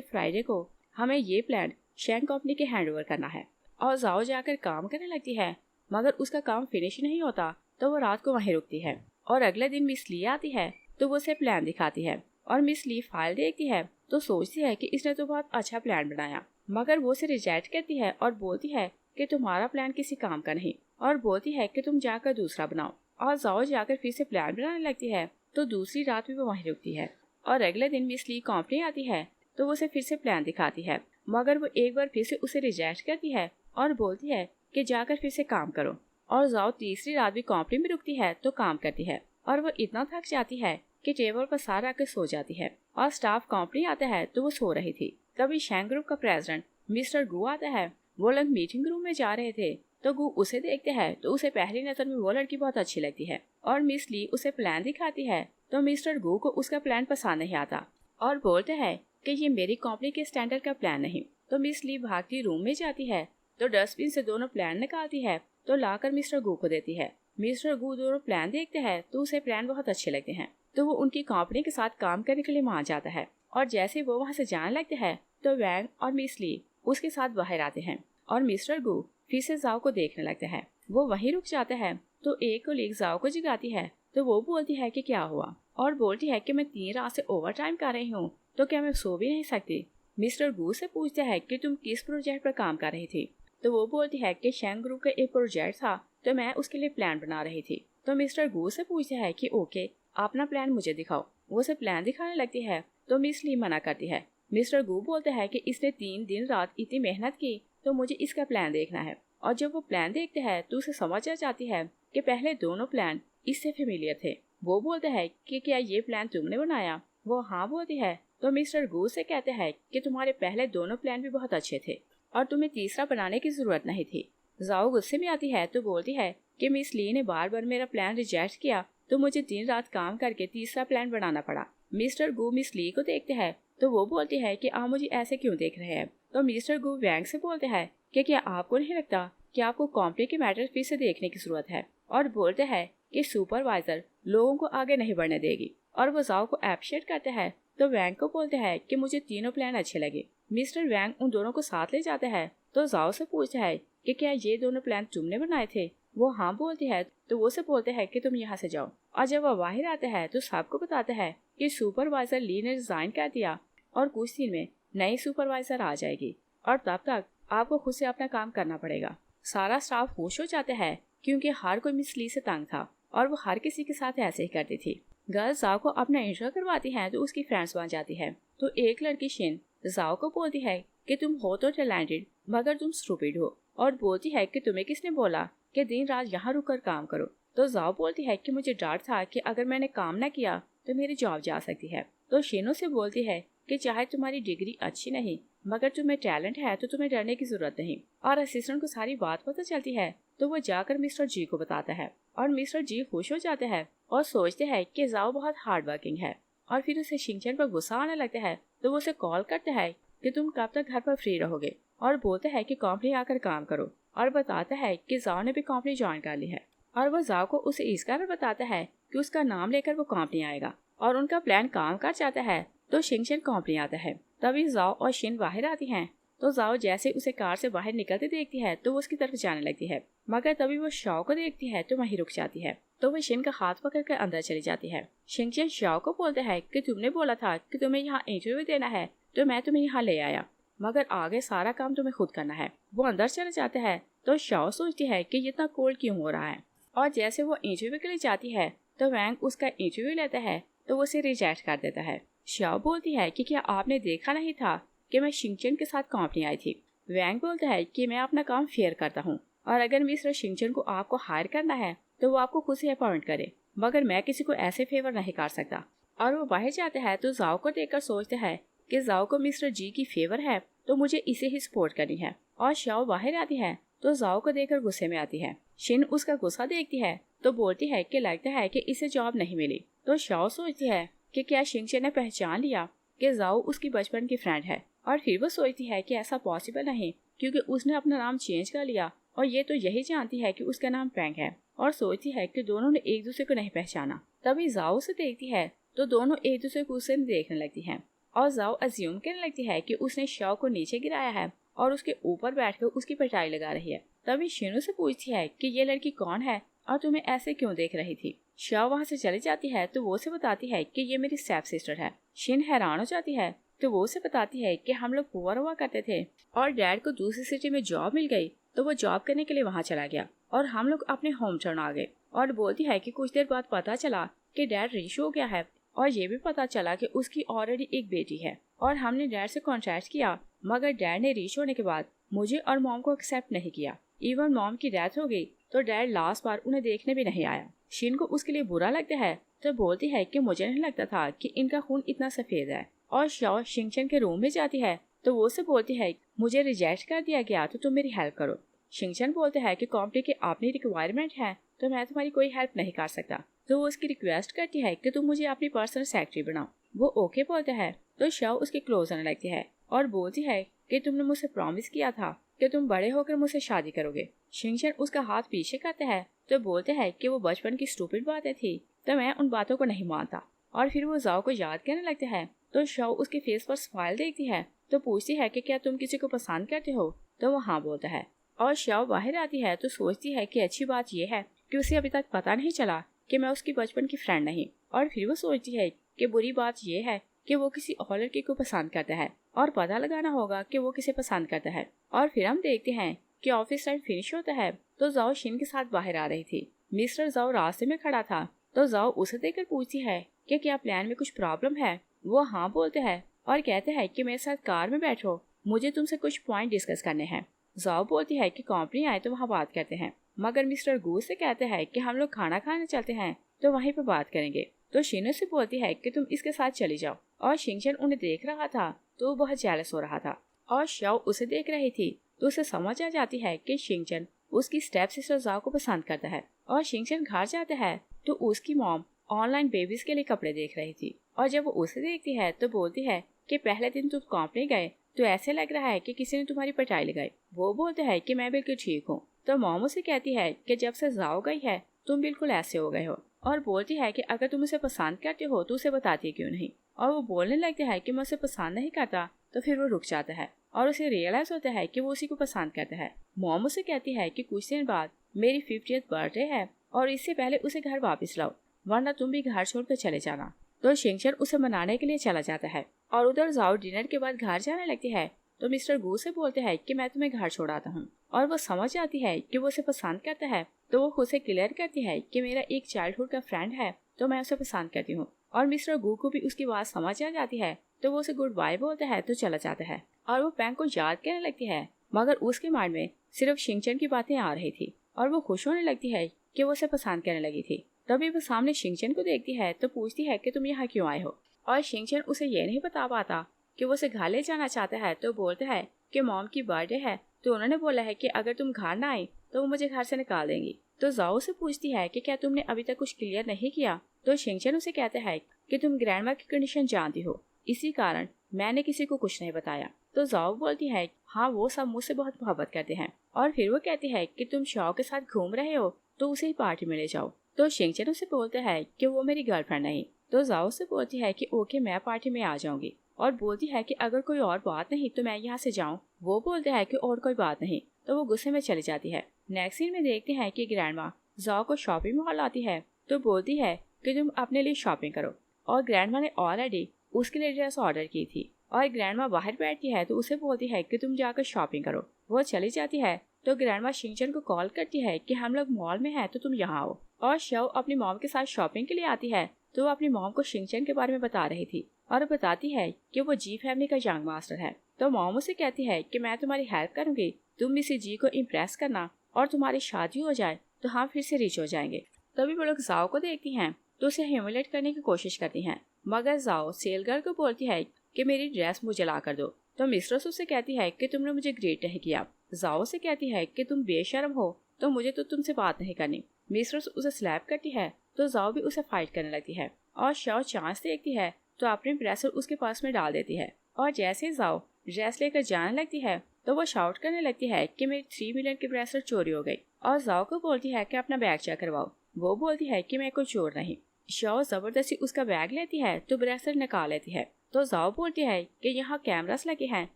[SPEAKER 1] फ्राइडे को हमें ये प्लान शेंग कंपनी के हैंड ओवर करना है। और जाओ जाकर काम करने लगती है, मगर उसका काम फिनिश नहीं होता तो वो रात को वहीं रुकती है। और अगले दिन मिस ली आती है तो वो उसे प्लान दिखाती है, और मिस ली फाइल देखती है तो सोचती है कि इसने तो बहुत अच्छा प्लान बनाया, मगर वो उसे रिजेक्ट करती है और बोलती है कि तुम्हारा प्लान किसी काम का नहीं, और बोलती है कि तुम जाकर दूसरा बनाओ। और जाओ जाकर फिर से प्लान बनाने लगती है तो दूसरी रात भी वो वहीं रुकती है। और अगले दिन मिस ली कंपनी आती है तो वो उसे फिर से प्लान दिखाती है, मगर वो एक बार फिर से उसे रिजेक्ट करती है और बोलती है कि जाकर फिर से काम करो। और जाओ तीसरी रात भी कंपनी में रुकती है तो काम करती है, और वो इतना थक जाती है कि टेबल पर सारा आकर सो जाती है। और स्टाफ कंपनी आता है तो वो सो रही थी। तभी शेंग ग्रुप का प्रेसिडेंट मिस्टर गू आता है। वो लोग मीटिंग रूम में जा रहे थे तो गू उसे देखते हैं तो उसे पहली नजर में वो लड़की बहुत अच्छी लगती है, और मिस ली उसे प्लान दिखाती है तो मिस्टर गू को उसका प्लान पसंद नहीं आता और बोलते हैं कि ये मेरी कंपनी के स्टैंडर्ड का प्लान नहीं। तो मिस ली भागती रूम में जाती है तो डस्टबिन से दोनों प्लान निकालती है तो लाकर मिस्टर गू को देती है। मिस्टर गू दोनों प्लान देखते हैं तो उसे प्लान बहुत अच्छे लगते हैं, तो वो उनकी कंपनी के साथ काम करने के लिए मान जाता है। और जैसे वो वहाँ से जाने लगते हैं तो वैंग और मिस ली उसके साथ बाहर आते हैं, और मिस्टर गू फिर से जाओ को देखने लगते हैं। वो वहीं रुक जाते हैं तो एक कोलीग जाओ को जगाती है तो वो बोलती है कि क्या हुआ, और बोलती है कि मैं 3 रात से ओवर टाइम कर रही हूँ तो क्या मैं सो भी नहीं सकती। मिस्टर गू से पूछते हैं कि तुम किस प्रोजेक्ट पर काम कर रही थी, तो वो बोलती है कि शेंग ग्रुप का एक प्रोजेक्ट था तो मैं उसके लिए प्लान बना रही थी। तो मिस्टर गू से पूछते हैं कि ओके अपना प्लान मुझे दिखाओ। वो उसे प्लान दिखाने लगती है तो मिस ली मना करती है। मिस्टर गू बोलते हैं कि इसने 3 दिन रात इतनी मेहनत की तो मुझे इसका प्लान देखना है। और जब वो प्लान देखते हैं तो उसे समझ आ जाती है कि पहले दोनों प्लान इससे फेमिलियर थे। वो बोलते हैं कि क्या ये प्लान तुमने बनाया? वो हाँ बोलती है। तो मिस्टर गू से कहते हैं कि तुम्हारे पहले दोनों प्लान भी बहुत अच्छे थे और तुम्हें तीसरा बनाने की जरूरत नहीं थी। जाओ गुस्से में आती है तो बोलती है कि मिस ली ने बार बार मेरा प्लान रिजेक्ट किया तो मुझे दिन रात काम करके तीसरा प्लान बनाना पड़ा। मिस्टर गू मिस ली को देखते हैं तो वो बोलती है कि आप मुझे ऐसे क्यों देख रहे हैं। तो मिस्टर गू वैंग से बोलते हैं कि क्या आपको नहीं लगता कि आपको कंपनी के मैटर फिर से देखने की जरूरत है, और बोलते हैं कि सुपरवाइजर लोगों को आगे नहीं बढ़ने देगी। और वो जाओ को एप्रिशिएट करते हैं तो वैंग को बोलते हैं कि मुझे तीनों प्लान अच्छे लगे। मिस्टर वैंग उन दोनों को साथ ले जाते हैं तो जाओ से पूछता है कि क्या ये दोनों प्लान तुमने बनाए थे। वो हाँ बोलती है तो वो से बोलते हैं कि तुम यहाँ से जाओ। और जब वो बाहर आते हैं तो सबको बताते हैं कि सुपरवाइजर ली ने रिजाइन कर दिया और कुछ दिन में नई सुपरवाइजर आ जाएगी, और तब तक आपको खुद से अपना काम करना पड़ेगा। सारा स्टाफ खुश हो जाते हैं क्योंकि हर कोई मिस ली से तंग था और वो हर किसी के साथ ऐसे ही करती थी। गर्ल्स जाओ को अपना इंट्रो करवाती हैं तो उसकी फ्रेंड्स बन जाती है। तो एक लड़की शिन जाओ को बोलती है कि तुम हो तो टैलेंटेड मगर तुम स्टूपिड हो, और बोलती है कि तुम्हें किसने बोला कि दिन रात यहाँ रुककर काम करो। तो जाओ बोलती है कि मुझे डर था कि अगर मैंने काम न किया तो मेरी जॉब जा सकती है। तो शिनो से बोलती है कि चाहे तुम्हारी डिग्री अच्छी नहीं मगर तुम्हें टैलेंट है तो तुम्हें डरने की जरूरत नहीं। और असिस्टेंट को सारी बात पता चलती है तो वो जाकर मिस्टर जी को बताता है, और मिस्टर जी खुश हो जाते हैं और सोचते हैं कि जाओ बहुत हार्ड वर्किंग है। और फिर उसे शिनचैन पर गुस्सा आने लगता है तो वो उसे कॉल करते हैं कि तुम कब तक घर पर फ्री रहोगे, और बोलते हैं कि कंपनी आकर काम करो, और बताता है कि जाओ ने भी कंपनी ज्वाइन कर ली है। और वो जाओ को उसे इस कारण बताता है कि उसका नाम लेकर वो कंपनी आएगा, और उनका प्लान काम कर जाता है। तो शिनचैन कंपनी आता है। तभी जाओ और शिन बाहर आती हैं। तो जाओ जैसे उसे कार से बाहर निकलते देखती है तो वो उसकी तरफ जाने लगती है, मगर तभी वो शाओ को देखती है तो वहीं रुक जाती है। तो वो शिन का हाथ पकड़कर अंदर चली जाती है। शिनचैन शाओ को बोलते हैं कि तुमने बोला था कि तुम्हें यहाँ इंटरव्यू देना है तो मैं तुम्हें यहाँ ले आया, मगर आगे सारा काम तुम्हें खुद करना है। वो अंदर चले जाते हैं तो शाओ सोचती है कि ये इतना कोल्ड क्यों हो रहा है। और जैसे वो इंटरव्यू के लिए जाती है तो वैंग उसका इंटरव्यू लेता है तो वो उसे रिजेक्ट कर देता है। शाओ बोलती है कि क्या आपने देखा नहीं था कि मैं शिनचैन के साथ कंपनी आई थी। वैंग बोलता है कि मैं अपना काम फेयर करता हूँ, और अगर मिस्टर शिनचैन को आपको हायर करना है तो वो आपको खुद से अपॉइंट करे, मगर मैं किसी को ऐसे फेवर नहीं कर सकता। और वो बाहर जाते हैं तो जाओ को देखकर सोचते हैं कि जाओ को मिस्टर जी की फेवर है तो मुझे इसे ही सपोर्ट करनी है। और शाओ बाहर आती है तो जाओ को देखकर गुस्से में आती है। शिन उसका गुस्सा देखती है तो बोलती है कि लगता है कि इसे जॉब नहीं मिली। तो शाओ सोचती है कि क्या शिनचैन ने पहचान लिया कि जाओ उसकी बचपन की फ्रेंड है, और फिर वो सोचती है कि ऐसा पॉसिबल नहीं क्योंकि उसने अपना नाम चेंज कर लिया और ये तो यही जानती है कि उसका नाम फ्रैंक है और सोचती है कि दोनों ने एक दूसरे को नहीं पहचाना। तभी जाओ उसे देखती है तो दोनों एक दूसरे को उसे देखने लगती हैं और जाओ अज्यूम करने लगती है कि उसने शाओ को नीचे गिराया है और उसके ऊपर बैठकर उसकी पिटाई लगा रही है। तभी शिनू से पूछती है कि ये लड़की कौन है और तुम्हें ऐसे क्यों देख रही थी। शाओ वहाँ से चली जाती है तो वो उसे बताती है कि ये मेरी स्टेप सिस्टर है। शिन हैरान हो जाती है तो वो उसे बताती है कि हम लोग पुअर हुआ करते थे और डैड को दूसरी सिटी में जॉब मिल गई तो वो जॉब करने के लिए वहाँ चला गया और हम लोग अपने होम टाउन आ गए। और बोलती है कि कुछ देर बाद पता चला कि डैड रिच हो गया है और ये भी पता चला कि उसकी ऑलरेडी एक बेटी है और हमने डैड से कॉन्ट्रैक्ट किया, मगर डैड ने रिच होने के बाद मुझे और मॉम को एक्सेप्ट नहीं किया। इवन मॉम की डेथ हो गई तो डैड लास्ट बार उन्हें देखने भी नहीं आया। शिन को उसके लिए बुरा लगता है तो बोलती है कि मुझे नहीं लगता था कि इनका खून इतना सफेद है। और शाओ शिंगचन के रूम में जाती है तो वो उसे बोलती है मुझे रिजेक्ट कर दिया गया तो तुम मेरी हेल्प करो। शिंगचन बोलते हैं कि कंपनी की अपनी रिक्वायरमेंट है तो मैं तुम्हारी कोई हेल्प नहीं कर सकता। तो वो उसकी रिक्वेस्ट करती है कि तुम मुझे अपनी पर्सनल सेक्रेटरी बनाओ। वो ओके बोलते हैं तो शाओ उसके क्लोज आने लगती है और बोलती है कि तुमने मुझसे प्रॉमिस किया था कि तुम बड़े होकर मुझसे शादी करोगे। शिंगचन उसका हाथ पीछे करते हैं तो बोलते हैं कि वो बचपन की स्टूपिड बातें थी तो मैं उन बातों को नहीं मानता। और फिर वो जाओ को याद करने लगते हैं तो शाओ उसके फेस पर स्माइल देखती है तो पूछती है कि क्या तुम किसी को पसंद करते हो तो वो हाँ बोलता है। और शाओ बाहर आती है तो सोचती है कि अच्छी बात यह है कि उसे अभी तक पता नहीं चला कि मैं उसकी बचपन की फ्रेंड नहीं। और फिर वो सोचती है कि बुरी बात यह है कि वो किसी और लड़के को पसंद करता है और पता लगाना होगा कि वो किसे पसंद करता है। और फिर हम देखते हैं कि ऑफिस टाइम फिनिश होता है तो जाओ शिन के साथ बाहर आ रही थी। मिस्टर जाओ रास्ते में खड़ा था तो जाओ उसे देखकर पूछती है कि क्या प्लान में कुछ प्रॉब्लम है। वो हाँ बोलते हैं और कहते हैं कि मेरे साथ कार में बैठो, मुझे तुमसे कुछ पॉइंट डिस्कस करने हैं। जाओ बोलती है कि कंपनी आए तो वहाँ बात करते हैं, मगर मिस्टर गू से कहते हैं कि हम लोग खाना खाने चलते हैं तो वहीं पर बात करेंगे। तो शिनो से बोलती है कि तुम इसके साथ चली जाओ। और शिंगचन उन्हें देख रहा था तो वो बहुत जेलस हो रहा था और शाओ उसे देख रही थी तो उसे समझ आ जाती है कि शिंगचन उसकी स्टेप सिस्टर जाओ को पसंद करता है। और शिंगचन घर जाता है तो उसकी मॉम ऑनलाइन बेबीज के लिए कपड़े देख रही थी और जब वो उसे देखती है तो बोलती है कि पहले दिन तुम कंपनी गए तो ऐसे लग रहा है कि किसी ने तुम्हारी पिटाई लगाई। वो बोलते हैं कि मैं बिल्कुल ठीक हूँ। तो मॉम उसे कहती है कि जब से जाओ गई है तुम बिल्कुल ऐसे हो गए हो और बोलती है कि अगर तुम उसे पसंद करते हो तो उसे बताती क्यों नहीं। और वो बोलने लगता है कि मैं उसे पसंद नहीं करता तो फिर वो रुक जाता है और उसे रियलाइज होता है कि वो उसी को पसंद करता है। मॉम उसे कहती है कि कुछ दिन बाद मेरी 50th बर्थडे है और इससे पहले उसे घर वापस लाओ वरना तुम भी घर छोड़कर चले जाना। तो शिंगचन उसे मनाने के लिए चला जाता है और उधर जाओ डिनर के बाद घर जाने लगती है तो मिस्टर गू से बोलते हैं कि मैं तुम्हें घर छोड़ाता हूँ। और वो समझ जाती है कि वो उसे पसंद करता है तो वो खुद से क्लियर करती है कि मेरा एक चाइल्डहुड का फ्रेंड है तो मैं उसे पसंद करती हूँ। और मिस्टर गू को भी उसकी बात समझ आ जाती है तो वो उसे गुड बाय बोलता है तो चला जाता है। और वो पैंग को याद करने लगती है मगर उसके माइंड में सिर्फ शिंगचन की बातें आ रही थी और वो खुश होने लगती है कि वो उसे पसंद करने लगी थी। तभी वो सामने शिंगचन को देखती है तो पूछती है कि तुम यहाँ क्यों आए हो। और शिंगचन उसे ये नहीं बता पाता कि वो उसे घर ले जाना चाहता है तो बोलता है कि मॉम की बर्थडे है तो उन्होंने बोला है कि अगर तुम घर ना आई तो वो मुझे घर से निकाल देंगी। तो जाओ से पूछती है कि क्या तुमने अभी तक कुछ क्लियर नहीं किया। तो शिंगचन उसे कहता है कि तुम ग्रैंडमा की कंडीशन जानती हो, इसी कारण मैंने किसी को कुछ नहीं बताया। तो जाओ बोलती है हाँ वो सब मुझसे बहुत मोहब्बत करते हैं। और फिर वो कहती है कि तुम शाओ के साथ घूम रहे हो तो उसे ही पार्टी में ले जाओ। तो शिंगचन उसे बोलता है कि वो मेरी गर्लफ्रेंड नहीं। तो जाओ से बोलती है कि ओके मैं पार्टी में आ जाऊंगी और बोलती है कि अगर कोई और बात नहीं तो मैं यहाँ से जाऊँ। वो बोलते हैं कि और कोई बात नहीं तो वो गुस्से में चली जाती है। नेक्स्ट सीन में देखते हैं कि ग्रैंडमा जाओ को शॉपिंग मॉल आती है तो बोलती है कि तुम अपने लिए शॉपिंग करो। और ग्रैंडमा ने ऑलरेडी उसके लिए ड्रेस ऑर्डर की थी और ग्रैंडमा बाहर बैठती है तो उसे बोलती है कि तुम जाकर शॉपिंग करो। वो चली जाती है तो ग्रैंडमा शिंगचन को कॉल करती है कि हम लोग मॉल में हैं तो तुम यहाँ आओ। और शाओ अपनी मॉम के साथ शॉपिंग के लिए आती है तो वो अपनी मॉम को शिंगचन के बारे में बता रही थी और बताती है कि वो जी फैमिली का यंग मास्टर है। तो मॉम उसे कहती है कि मैं तुम्हारी हेल्प करूंगी, तुम इसी जी को इम्प्रेस करना और तुम्हारी शादी हो जाए तो हम फिर से रिच हो जाएंगे। तभी वो लोग जाओ को देखती हैं तो उसे ह्यूमिलेट करने की कोशिश करती हैं, मगर जाओ सेल गर्ल को बोलती है कि मेरी ड्रेस मुझे ला कर दो। तो मिस्ट्रेस उससे कहती है कि तुमने मुझे ग्रेट नहीं किया। जाओ से कहती है कि तुम बेशर्म हो तो मुझे तो तुमसे बात नहीं करनी। मिस्ट्रेस उसे स्लैप करती है तो जाओ भी उसे फाइट करने लगती है और शाओ चांस देखती है तो अपनी ब्रेसलेट उसके पास में डाल देती है। और जैसे जाओ ड्रेस लेकर जाने लगती है तो वो शाउट करने लगती है कि मेरी 3 मिलियन की ब्रेसलेट चोरी हो गई और जाओ को बोलती है कि अपना बैग चेक करवाओ। वो बोलती है कि मैं कोई चोर नहीं। शाओ जबरदस्ती उसका बैग लेती है तो ब्रेसलेट निकाल लेती है। तो जाओ बोलती है कि यहाँ कैमरास लगे हैं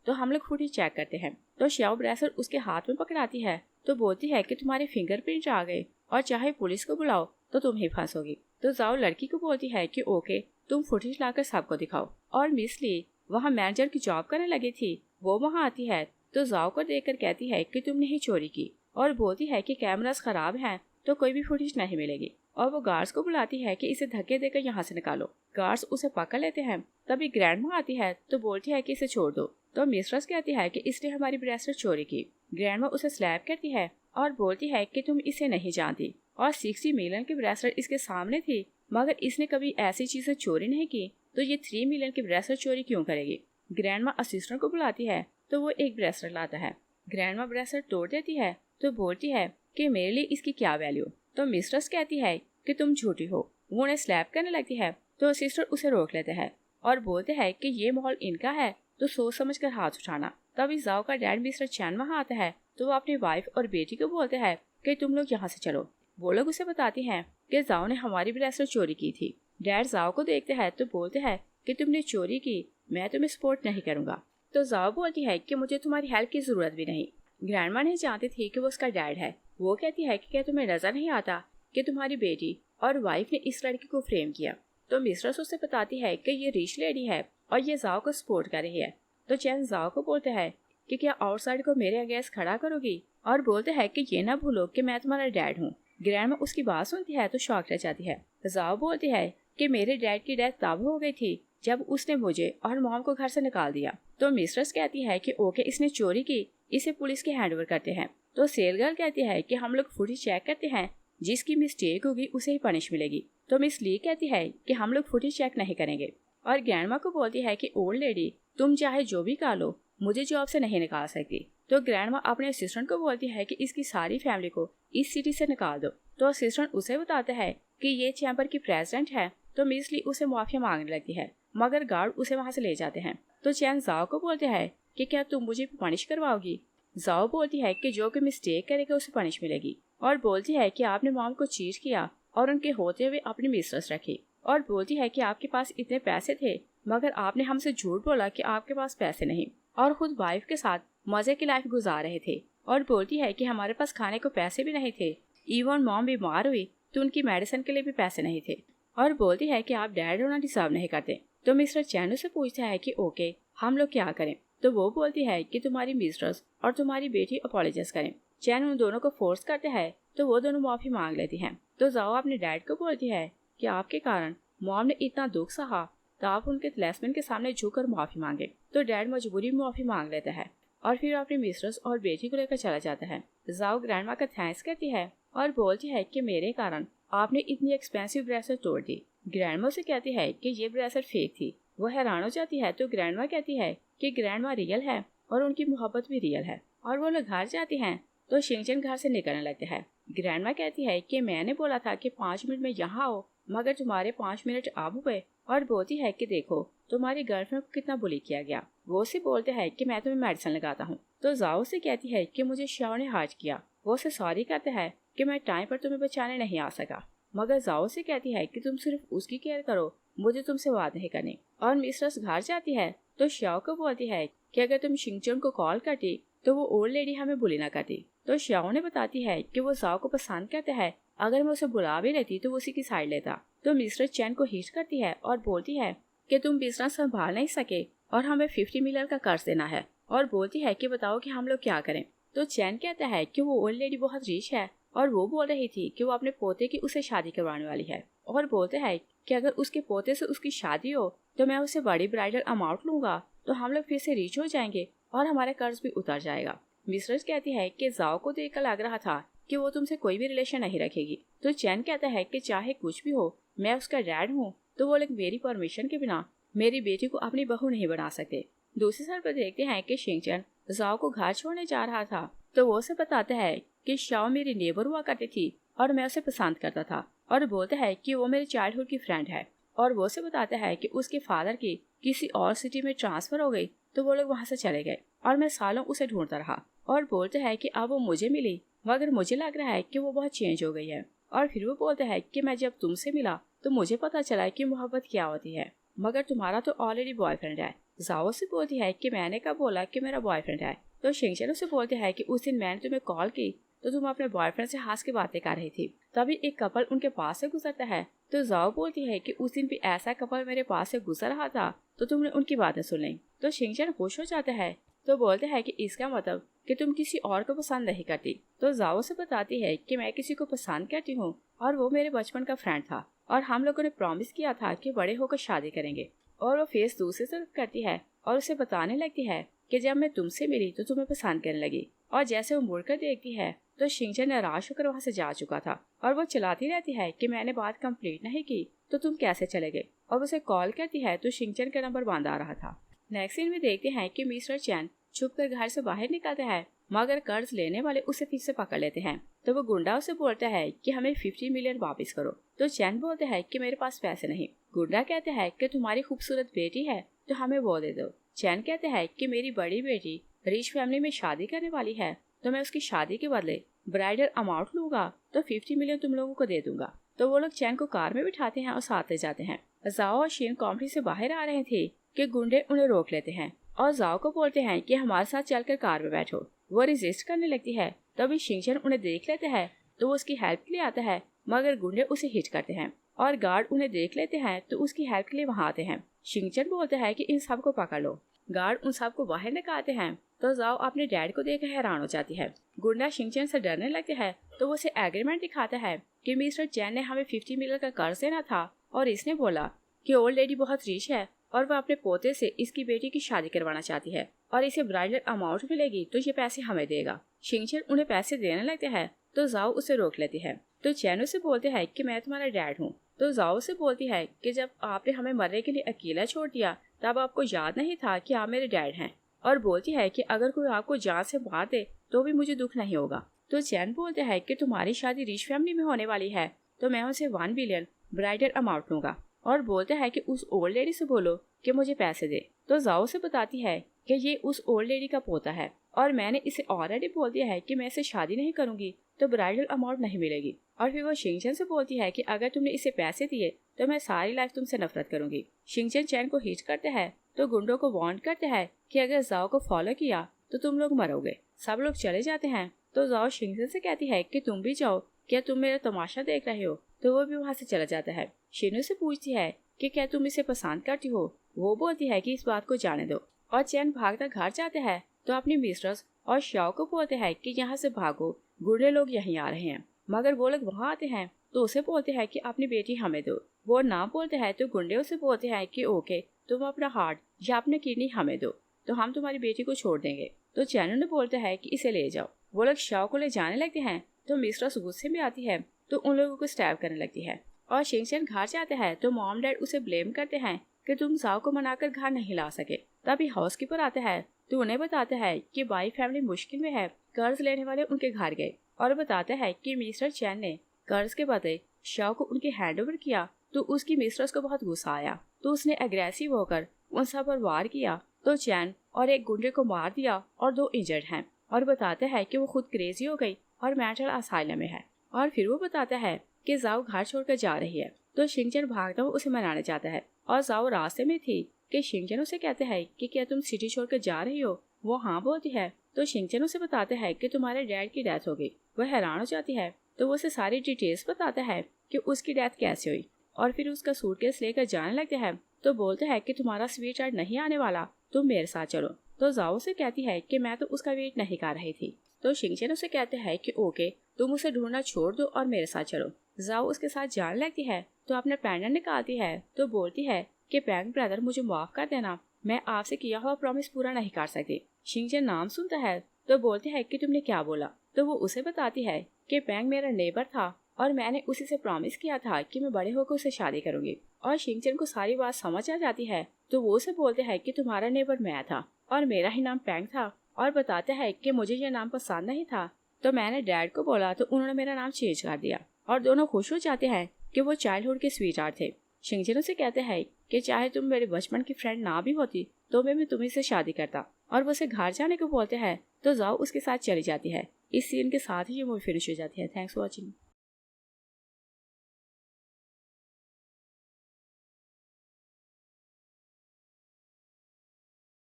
[SPEAKER 1] तो हम लोग फुटेज चेक करते हैं। तो शाओ ब्रेसलेट उसके हाथ में पकड़ाती है तो बोलती है कि तुम्हारे फिंगरप्रिंट आ गए और चाहे पुलिस को बुलाओ तो तुम ही फंसोगी। तो जाओ लड़की को बोलती है कि ओके तुम फुटेज लाकर सबको दिखाओ। और मिस ली वहाँ मैनेजर की जॉब करने लगी थी, वो वहाँ आती है तो जाओ को देखकर कहती है कि तुमने ही चोरी की और बोलती है कि कैमरास खराब हैं तो कोई भी फुटेज नहीं मिलेगी। और वो गार्ड्स को बुलाती है कि इसे धक्के देकर यहाँ से निकालो। गार्ड्स उसे पकड़ लेते हैं। तभी ग्रैंडमा आती है तो बोलती है कि इसे छोड़ दो। तो मिस्ट्रेस कहती है कि इसने हमारी ब्रेसलेट चोरी की। ग्रैंडमा उसे स्लैप करती है और बोलती है कि तुम इसे नहीं जानती और 60 मिलियन की ब्रेसलेट इसके सामने थी मगर इसने कभी ऐसी चीजें चोरी नहीं की तो ये 3 मिलियन की ब्रेसलेट चोरी क्यों करेगी। ग्रैंडमा असिस्टेंट को बुलाती है तो वो एक ब्रेसलेट लाता है। ग्रैंडमा ब्रेसलेट तोड़ देती है तो बोलती है कि मेरे लिए इसकी क्या वैल्यू। तो मिस्ट्रेस कहती है कि तुम झूठी हो। वो उन्हें स्लैप करने लगती है तो असिस्टेंट उसे रोक लेते हैं और बोलते हैं कि ये माहौल इनका है तो सोच समझ कर हाथ उठाना। तभी जाओ का डैड मिस्टर चैन वहाँ आता है तो वो अपनी वाइफ और बेटी को बोलते हैं कि तुम लोग यहाँ से चलो। वो लोग उसे बताती हैं कि जाओ ने हमारी ब्रेसलेट चोरी की थी। डैड जाओ को देखते हैं तो बोलते हैं कि तुमने चोरी की, मैं तुम्हें सपोर्ट नहीं करूंगा। तो जाओ बोलती है कि मुझे तुम्हारी हेल्प की जरूरत भी नहीं। ग्रैंडमा नहीं जानती थी कि वो उसका डैड है। वो कहती है कि क्या तुम्हें नजर नहीं आता कि तुम्हारी बेटी और वाइफ ने इस लड़की को फ्रेम किया। तो मिस्ट्रेस उसे बताती है कि ये रिच लेडी है और ये जाओ को सपोर्ट कर रही है। तो चैन जाओ को बोलते हैं कि क्या आउटसाइड को मेरे अगेंस्ट खड़ा करोगी और बोलते हैं कि ये ना भूलो कि मैं तुम्हारा डैड हूँ। ग्रैंडमा उसकी बात सुनती है तो शॉक रह जाती है। जाओ बोलती है कि मेरे डैड की डेथ तब हो गई थी जब उसने मुझे और मॉम को घर से निकाल दिया। तो मिस्ट्रेस कहती है कि ओके इसने चोरी की, इसे पुलिस के हैंड ओवर करते हैं। तो सेल गर्ल कहती है कि हम लोग फुटेज चेक करते हैं, जिसकी मिस्टेक होगी उसे ही पनिश मिलेगी। तो मिस ली कहती है कि हम लोग फुटेज चेक नहीं करेंगे। और ग्रैंडमा को बोलती है कि ओल्ड लेडी तुम चाहे जो भी कर लो मुझे जॉब से नहीं निकाल सकती। तो ग्रैंडमा अपने असिस्टेंट को बोलती है कि इसकी सारी फैमिली को इस सिटी से निकाल दो। तो असिस्टेंट उसे बताता है कि ये चैम्बर की प्रेसिडेंट है। तो मिस ली उसे माफिया मांगने लगती है मगर गार्ड उसे वहाँ से ले जाते हैं। तो चैन जाओ को बोलते हैं कि क्या तुम मुझे पनिश करवाओगी। जाओ बोलती है कि जो कोई मिस्टेक करेगा उसे पनिश मिलेगी और बोलती है कि आपने मॉम को चीट किया और उनके होते हुए अपनी मिस्ट्रेस रखी। और बोलती है कि आपके पास इतने पैसे थे मगर आपने हमसे झूठ बोला कि आपके पास पैसे नहीं और खुद वाइफ के साथ मजे की लाइफ गुजार रहे थे। और बोलती है कि हमारे पास खाने को पैसे भी नहीं थे, इवन मॉम बीमार हुई तो उनकी मेडिसिन के लिए भी पैसे नहीं थे। और बोलती है कि आप डैड होना डिजर्व नहीं करते। तो मिस्टर चैन से पूछता है कि ओके हम लोग क्या करें। तो वो बोलती है कि तुम्हारी मिस्ट्रेस और तुम्हारी बेटी अपोलोजाइज करें। चैन उन दोनों को फोर्स करते हैं तो वो दोनों माफी मांग लेती हैं। तो जाओ अपने डैड को बोलती है कि आपके कारण मॉम ने इतना दुख सहा तो आप उनके तलेस्मेंट के सामने झुककर माफी मांगे। तो डैड मजबूरी में माफी मांग लेता है और फिर अपनी मिस्ट्रेस और बेटी को लेकर चला जाता है। जाओ ग्रैंडमा का थैंक्स करती है और बोलती है कि मेरे कारण आपने इतनी एक्सपेंसिव ब्रेसलेट तोड़ दी। ग्रैंडमा से कहती है कि ये ब्रेसलेट फेक थी। वो हैरान हो जाती है तो ग्रैंडमा कहती है कि ग्रैंडमा रियल है और उनकी मोहब्बत भी रियल है। और वो लोग घर जाती हैं तो शिंगचन घर से निकलने लगते हैं। ग्रैंडमा कहती है कि मैंने बोला था कि 5 मिनट में यहाँ आओ मगर तुम्हारे 5 मिनट अब हुए। और बोलती है कि देखो तुम्हारी गर्लफ्रेंड को कितना बुली किया गया। वो उसे बोलते हैं कि मैं तुम्हें मेडिसिन लगाता हूँ। तो जाओ से कहती है कि मुझे शाओ ने हर्ट किया। वो उसे सॉरी कहता है कि मैं टाइम पर तुम्हें बचाने नहीं आ सका। मगर जाओ से कहती है कि तुम सिर्फ उसकी केयर करो, मुझे तुमसे बात नहीं करनी। और मिस्ट्रेस घर जाती है तो शाओ को बोलती है कि अगर तुम शिंगचन को कॉल करती तो वो ओल्ड लेडी हमें बुली ना करती। तो शाओ ने बताती है कि वो जाओ को पसंद करते हैं, अगर मैं उसे बुला भी लेती तो वो उसी की साइड लेता। तो मिस्ट्रेस चैन को हिट करती है और बोलती है कि तुम बिजनेस संभाल नहीं सके और हमें 50 मिलियन का कर्ज देना है। और बोलती है कि बताओ कि हम लोग क्या करें। तो चैन कहता है कि वो ओल्ड लेडी बहुत रिच है और वो बोल रही थी कि वो अपने पोते की उसे शादी करवाने वाली है। और बोलते हैं कि अगर उसके पोते से उसकी शादी हो तो मैं उसे बड़ी ब्राइडल अमाउंट लूंगा तो हम लोग फिर से रिच हो जाएंगे और हमारा कर्ज भी उतर जाएगा। मिस्ट्रेस कहती है कि जाओ को देखकर लग रहा था कि वो तुमसे कोई भी रिलेशन नहीं रखेगी। तो चैन कहता है कि चाहे कुछ भी हो मैं उसका डैड हूँ तो वो लोग मेरी परमिशन के बिना मेरी बेटी को अपनी बहू नहीं बना सकते। दूसरी साइड पर देखते हैं कि शिंगचन जाओ को घर छोड़ने जा रहा था तो वो उसे बताता है कि शाओ मेरी नेबर हुआ करती थी और मैं उसे पसंद करता था। और बोलता है कि वो मेरी चाइल्डहुड की फ्रेंड है। और वो उसे बताता है कि उसके फादर की किसी और सिटी में ट्रांसफर हो गई तो वो लोग वहाँ से चले गए और मैं सालों उसे ढूंढता रहा। और बोलते हैं कि अब वो मुझे मिली, मगर मुझे लग रहा है कि वो बहुत चेंज हो गई है। और फिर वो बोलते हैं कि मैं जब तुमसे मिला तो मुझे पता चला कि मोहब्बत क्या होती है, मगर तुम्हारा तो ऑलरेडी बॉयफ्रेंड है। जाओ से बोलती है कि मैंने कब बोला कि मेरा बॉयफ्रेंड है। तो शिंगचन उसे बोलते हैं कि उस दिन मैंने तुम्हें कॉल की तो तुम अपने बॉयफ्रेंड से हंस के बातें कर रही थी। तभी एक कपल उनके पास से गुजरता है। तो जाओ बोलती है कि उस दिन भी ऐसा कपल मेरे पास से गुजर रहा था तो तुमने उनकी बातें सुन ली। तो शिंगचन खुश हो जाता है। तो बोलते हैं कि इसका मतलब कि तुम किसी और को पसंद नहीं करती। तो जाओ से बताती है कि मैं किसी को पसंद करती हूँ और वो मेरे बचपन का फ्रेंड था और हम लोगों ने प्रॉमिस किया था कि बड़े होकर शादी करेंगे। और वो फेस दूसरी तरफ करती है और उसे बताने लगती है कि जब मैं तुमसे मिली तो तुम्हें पसंद करने लगी। और जैसे वो मुड़कर देखती है तो शिंगचन निराश होकर वहाँ से जा चुका था और वो चलाती रहती है कि मैंने बात कंप्लीट नहीं की तो तुम कैसे चले गए। और उसे कॉल करती है तो शिंगचन का नंबर बंद आ रहा था। नेक्स्ट सीन में देखते हैं कि मिस्टर चैन छुपकर घर से बाहर निकलते हैं, मगर कर्ज लेने वाले उसे फिर से पकड़ लेते हैं। तो वो गुंडा उसे बोलता है कि हमें 50 मिलियन वापस करो। तो चैन बोलते हैं कि मेरे पास पैसे नहीं। गुंडा कहते हैं कि तुम्हारी खूबसूरत बेटी है तो हमें वो दे दो। चैन कहते हैं कि मेरी बड़ी बेटी रिच फैमिली में शादी करने वाली है तो मैं उसकी शादी के बदले ब्राइडल अमाउंट लूंगा तो 50 मिलियन तुम लोगों को दे दूंगा। तो वो लोग चैन को कार में बिठाते हैं और साथ ले जाते हैं। जाओ और शीन कंपनी से बाहर आ रहे थे कि गुंडे उन्हें रोक लेते हैं और जाओ को बोलते हैं कि हमारे साथ चलकर कार में बैठो। वो रेजिस्ट करने लगती है। तभी शिंगचन उन्हें देख लेते हैं तो वो उसकी हेल्प के लिए आता है, मगर गुंडे उसे हिट करते हैं और गार्ड उन्हें देख लेते हैं तो उसकी हेल्प के लिए वहाँ आते हैं। शिंगचन बोलते हैं कि इन सबको पकड़ लो। गार्ड उन सबको बाहर निकालते हैं। तो जाओ अपने डैड को देखकर हैरान हो जाती है। गुंडा शिंगचन से डरने लगते हैं तो वो उसे एग्रीमेंट दिखाता है कि मिस्टर चैन ने हमें 50 मिलियन का कर्ज देना था और इसने बोला कि ओल्ड लेडी बहुत रिच है और वह अपने पोते से इसकी बेटी की शादी करवाना चाहती है और इसे ब्राइडल अमाउंट मिलेगी तो ये पैसे हमें देगा। शिंगचन उन्हें पैसे देने लगते हैं तो जाओ उसे रोक लेती है। तो चैन उसे बोलते हैं कि मैं तुम्हारा डैड हूँ। तो जाओ उसे बोलती है कि जब आपने हमें मरने के लिए अकेला छोड़ दिया तब आपको याद नहीं था कि आप मेरे डैड हैं। और बोलती है कि अगर कोई आपको जान से मार दे तो भी मुझे दुख नहीं होगा। तो चैन बोलते हैं कि तुम्हारी शादी रिच फैमिली में होने वाली है तो मैं उसे 1 बिलियन ब्राइडल अमाउंट लूंगा। और बोलते हैं कि उस ओल्ड लेडी से बोलो कि मुझे पैसे दे। तो जाओ से बताती है कि ये उस ओल्ड लेडी का पोता है और मैंने इसे ऑलरेडी बोल दिया है कि मैं इसे शादी नहीं करूंगी तो ब्राइडल अमाउंट नहीं मिलेगी। और फिर वो शिंगचन से बोलती है कि अगर तुमने इसे पैसे दिए तो मैं सारी लाइफ तुमसे नफरत करूंगी। शिंगचन चैन को हिट करते हैं तो गुंडों को वार्न करते हैं कि अगर जाओ को फॉलो किया तो तुम लोग मरोगे। सब लोग चले जाते हैं। तो जाओ शिंगचन से कहती है कि तुम भी जाओ, क्या तुम मेरा तमाशा देख रहे हो। तो वो भी वहाँ से चला जाता है। शिनू से पूछती है कि क्या तुम इसे पसंद करती हो। वो बोलती है कि इस बात को जाने दो। और चैन भागता घर जाते हैं तो अपनी मिस्ट्रेस और श्याओ को बोलते हैं कि यहाँ से भागो, गुंडे लोग यहीं आ रहे हैं। मगर वो लोग वहाँ आते हैं तो उसे बोलते हैं कि अपनी बेटी हमें दो। वो ना बोलते हैं तो गुंडे उसे बोलते हैं कि ओके, तुम अपना हार्ट या अपनी किडनी हमें दो तो हम तुम्हारी बेटी को छोड़ देंगे। तो चैन ने बोलते हैं कि इसे ले जाओ। वो लोग श्याओ को ले जाने लगते हैं तो मिस्ट्रेस गुस्से में आती है तो उन लोगों को स्टैब करने लगती है। और शिंगचन घर जाते हैं तो मॉम डैड उसे ब्लेम करते हैं कि तुम जाओ को मनाकर घर नहीं ला सके। तभी हाउसकीपर आता है तो उन्हें बताते हैं कि बाई फैमिली मुश्किल में है, कर्ज लेने वाले उनके घर गए और बताते हैं कि मिस्टर चैन ने कर्ज के बदले शाओ को उनके हैंड ओवर किया। तो उसकी मिस्ट्रेस को बहुत गुस्सा आया तो उसने एग्रेसिव होकर उन सब पर वार किया। तो चैन और एक गुंडे को मार दिया और 2 इंजर्ड हैं और बताते हैं कि वो खुद क्रेजी हो गई और मेंटल असाइलम में है। और फिर वो बताता है कि जाओ घर छोड़कर जा रही है। तो शिंगचन भागता हुआ उसे मनाने जाता है और जाओ रास्ते में थी कि शिंगचन उसे कहते हैं कि क्या तुम सिटी छोड़कर जा रही हो। वो हाँ बोलती है। तो शिंगचन उसे बताते हैं कि तुम्हारे डैड की डेथ हो गई। वह हैरान हो जाती है तो वो उसे सारी डिटेल्स बताता है कि उसकी डेथ कैसे हुई। और फिर उसका सूटकेस लेकर जाने लगते हैं तो बोलते हैं कि तुम्हारा स्वीट हार्ट नहीं आने वाला, तुम मेरे साथ चलो। तो जाओ से कहती है कि मैं तो उसका वेट नहीं कर रही थी। तो शिंगचन उसे कहते हैं कि ओके, तुम उसे ढूंढना छोड़ दो और मेरे साथ चलो। जाओ उसके साथ जाने लगती है तो अपना पेंडेंट निकालती है तो बोलती है कि पैंग ब्रदर मुझे माफ कर देना, मैं आपसे किया हुआ प्रॉमिस पूरा नहीं कर सकती। शिंगचन नाम सुनता है तो बोलते हैं कि तुमने क्या बोला। तो वो उसे बताती है कि पैंग मेरा नेबर था और मैंने उसी से प्रॉमिस किया था कि मैं बड़े होकर उसे शादी करूंगी। और शिंगचन को सारी बात समझ आ जाती है तो वो उसे बोलते हैं कि तुम्हारा नेबर मैं था और मेरा ही नाम पैंग था। और बताते हैं कि मुझे ये नाम पसंद नहीं था तो मैंने डैड को बोला तो उन्होंने मेरा नाम चेंज कर दिया। और दोनों खुश हो जाते हैं कि वो चाइल्डहुड के स्वीटहार्ट थे। शिंगचन उसे कहते हैं कि चाहे तुम मेरे बचपन की फ्रेंड ना भी होती तो मैं तुम्ही से शादी करता। और वो उसे घर जाने को बोलते हैं तो जाओ उसके साथ चली जाती है। इस सीन के साथ ही ये मूवी फिनिश हो जाती है। Thanks for watching.